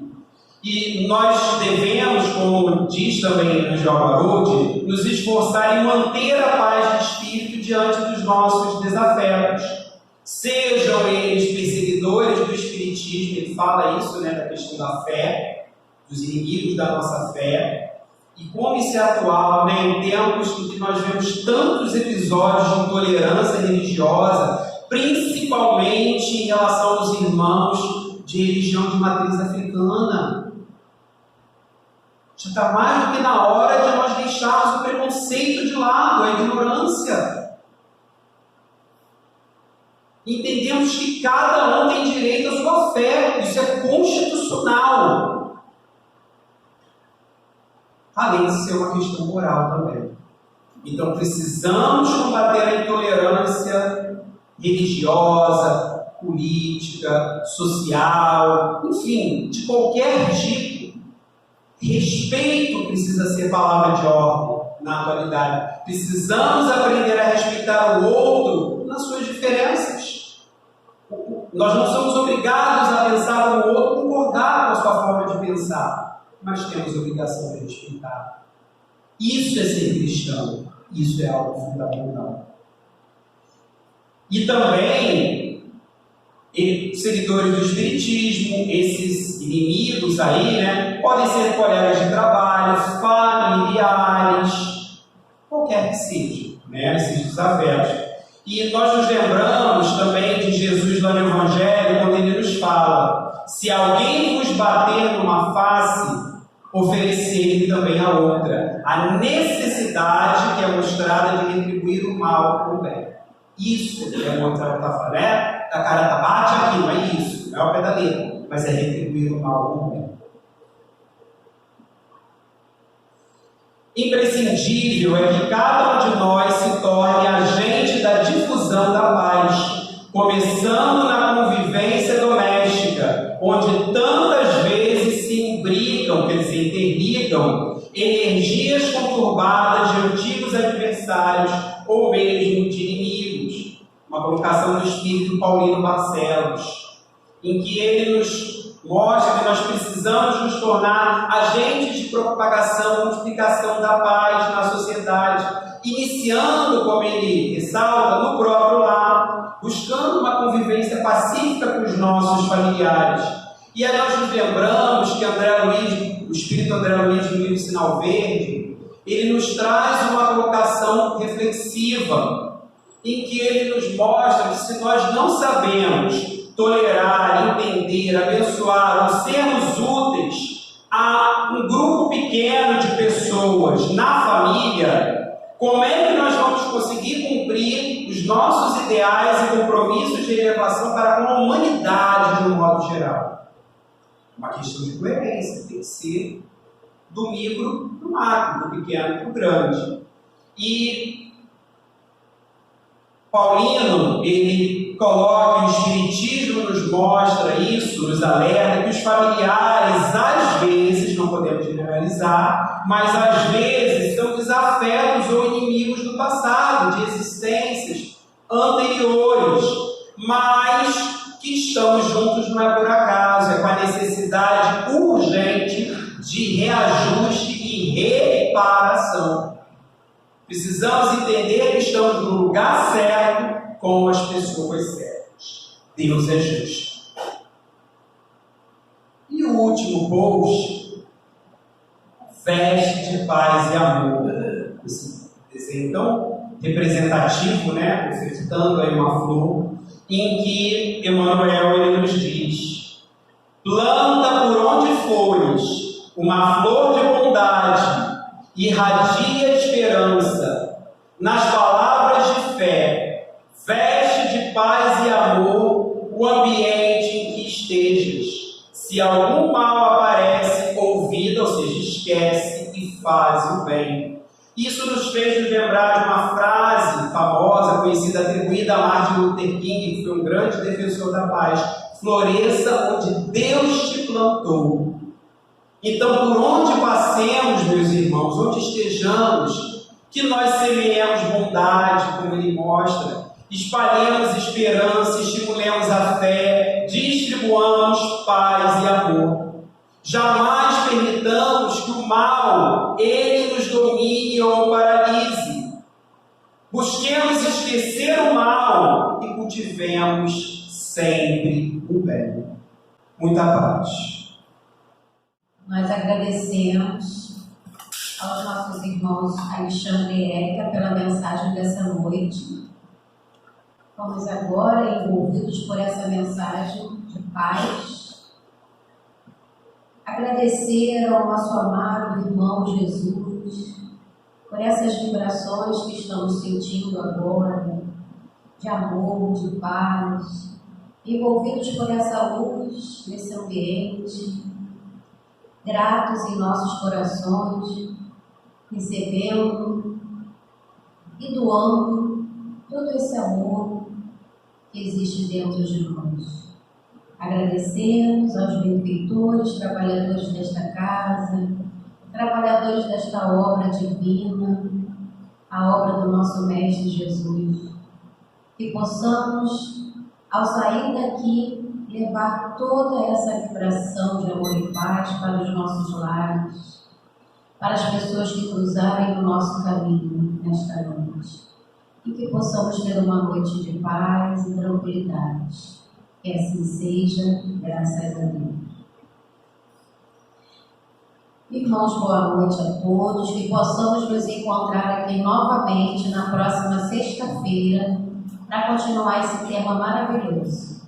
[SPEAKER 2] E nós devemos, como diz também no João Aguarundi, nos esforçar em manter a paz de espírito diante dos nossos desafetos. Sejam eles perseguidores do Espiritismo, ele fala isso, da questão da fé, dos inimigos da nossa fé, e como isso é atual, em tempos em que nós vemos tantos episódios de intolerância religiosa, principalmente em relação aos irmãos de religião de matriz africana. Já está mais do que na hora de nós deixarmos o preconceito de lado, a ignorância. Entendemos que cada um tem direito à sua fé, isso é constitucional. Além de ser uma questão moral também. Então precisamos combater a intolerância religiosa, política, social, enfim, de qualquer tipo. Respeito precisa ser palavra de ordem na atualidade. Precisamos aprender a respeitar o outro nas suas diferenças. Nós não somos obrigados a pensar com o outro, concordar com a sua forma de pensar, mas temos a obrigação de respeitar. Isso é ser cristão. Isso é algo fundamental. E também, seguidores do Espiritismo, esses inimigos aí, né, podem ser colegas de trabalho, familiares, qualquer que seja, né, esses desafetos. E nós nos lembramos também de Jesus lá no Evangelho, quando ele nos fala: se alguém vos bater numa face, oferecer-lhe também a outra. A necessidade que é mostrada de retribuir o mal com o bem. Isso é mostrar a falando, né? A cara tá bate aqui, não é isso, não é o pé da letra, mas é retribuir o mal com o bem. Imprescindível é que cada um de nós se torne agente da difusão da paz, começando na convivência doméstica, onde tantas vezes se imbricam, quer dizer, interligam, energias conturbadas de antigos adversários ou mesmo de inimigos. Uma colocação do espírito Paulino Barcelos, em que ele nos mostra que nós precisamos nos tornar agentes de propagação e multiplicação da paz na sociedade, iniciando, como ele ressalta, no próprio lar, buscando uma convivência pacífica com os nossos familiares. E aí nós nos lembramos que André Luiz, o espírito André Luiz, no livro Sinal Verde, ele nos traz uma colocação reflexiva, em que ele nos mostra que se nós não sabemos tolerar, entender, abençoar ou sermos úteis a um grupo pequeno de pessoas na família, como é que nós vamos conseguir cumprir os nossos ideais e compromissos de elevação para com a humanidade de um modo geral? Uma questão de coerência, tem que ser do micro para o macro, do pequeno para o grande. E Paulino, ele coloca, o Espiritismo nos mostra isso, nos alerta, que os familiares, às vezes, não podemos generalizar, mas às vezes são desafetos ou inimigos do passado, de existências anteriores, mas que estamos juntos não é por acaso, é com a necessidade urgente de reajuste e reparação. Precisamos entender que estamos no lugar certo com as pessoas certas. Deus é justo. E o último post, veste de paz e amor. Esse desenho tão representativo, né? Ofertando aí uma flor, em que Emmanuel ele nos diz: planta por onde fores uma flor de bondade, irradia esperança, nas palavras de fé, veste de paz e amor o ambiente em que estejas. Se algum mal aparece, ouvida, ou seja, esquece e faz o bem. Isso nos fez nos lembrar de uma frase famosa, conhecida, atribuída a Martin Luther King, que foi um grande defensor da paz: floresça onde Deus te plantou. Então, por onde passemos, meus irmãos, onde estejamos, que nós semeemos bondade, como ele mostra, espalhemos esperança, estimulemos a fé, distribuamos paz e amor. Jamais permitamos que o mal, ele nos domine ou paralise. Busquemos esquecer o mal e cultivemos sempre o bem. Muita paz.
[SPEAKER 1] Nós agradecemos aos nossos irmãos Alexandre e Érica pela mensagem dessa noite. Fomos agora envolvidos por essa mensagem de paz, agradecer ao nosso amado irmão Jesus por essas vibrações que estamos sentindo agora, de amor, de paz, envolvidos por essa luz nesse ambiente, gratos em nossos corações, recebendo e doando todo esse amor que existe dentro de nós. Agradecemos aos benfeitores, trabalhadores desta casa, trabalhadores desta obra divina, a obra do nosso Mestre Jesus, que possamos, ao sair daqui, levar toda essa vibração de amor e paz para os nossos lares, para as pessoas que cruzarem o nosso caminho nesta noite, e que possamos ter uma noite de paz e tranquilidade. Que assim seja, graças a Deus. Irmãos, boa noite a todos, que possamos nos encontrar aqui novamente na próxima sexta-feira para continuar esse tema maravilhoso.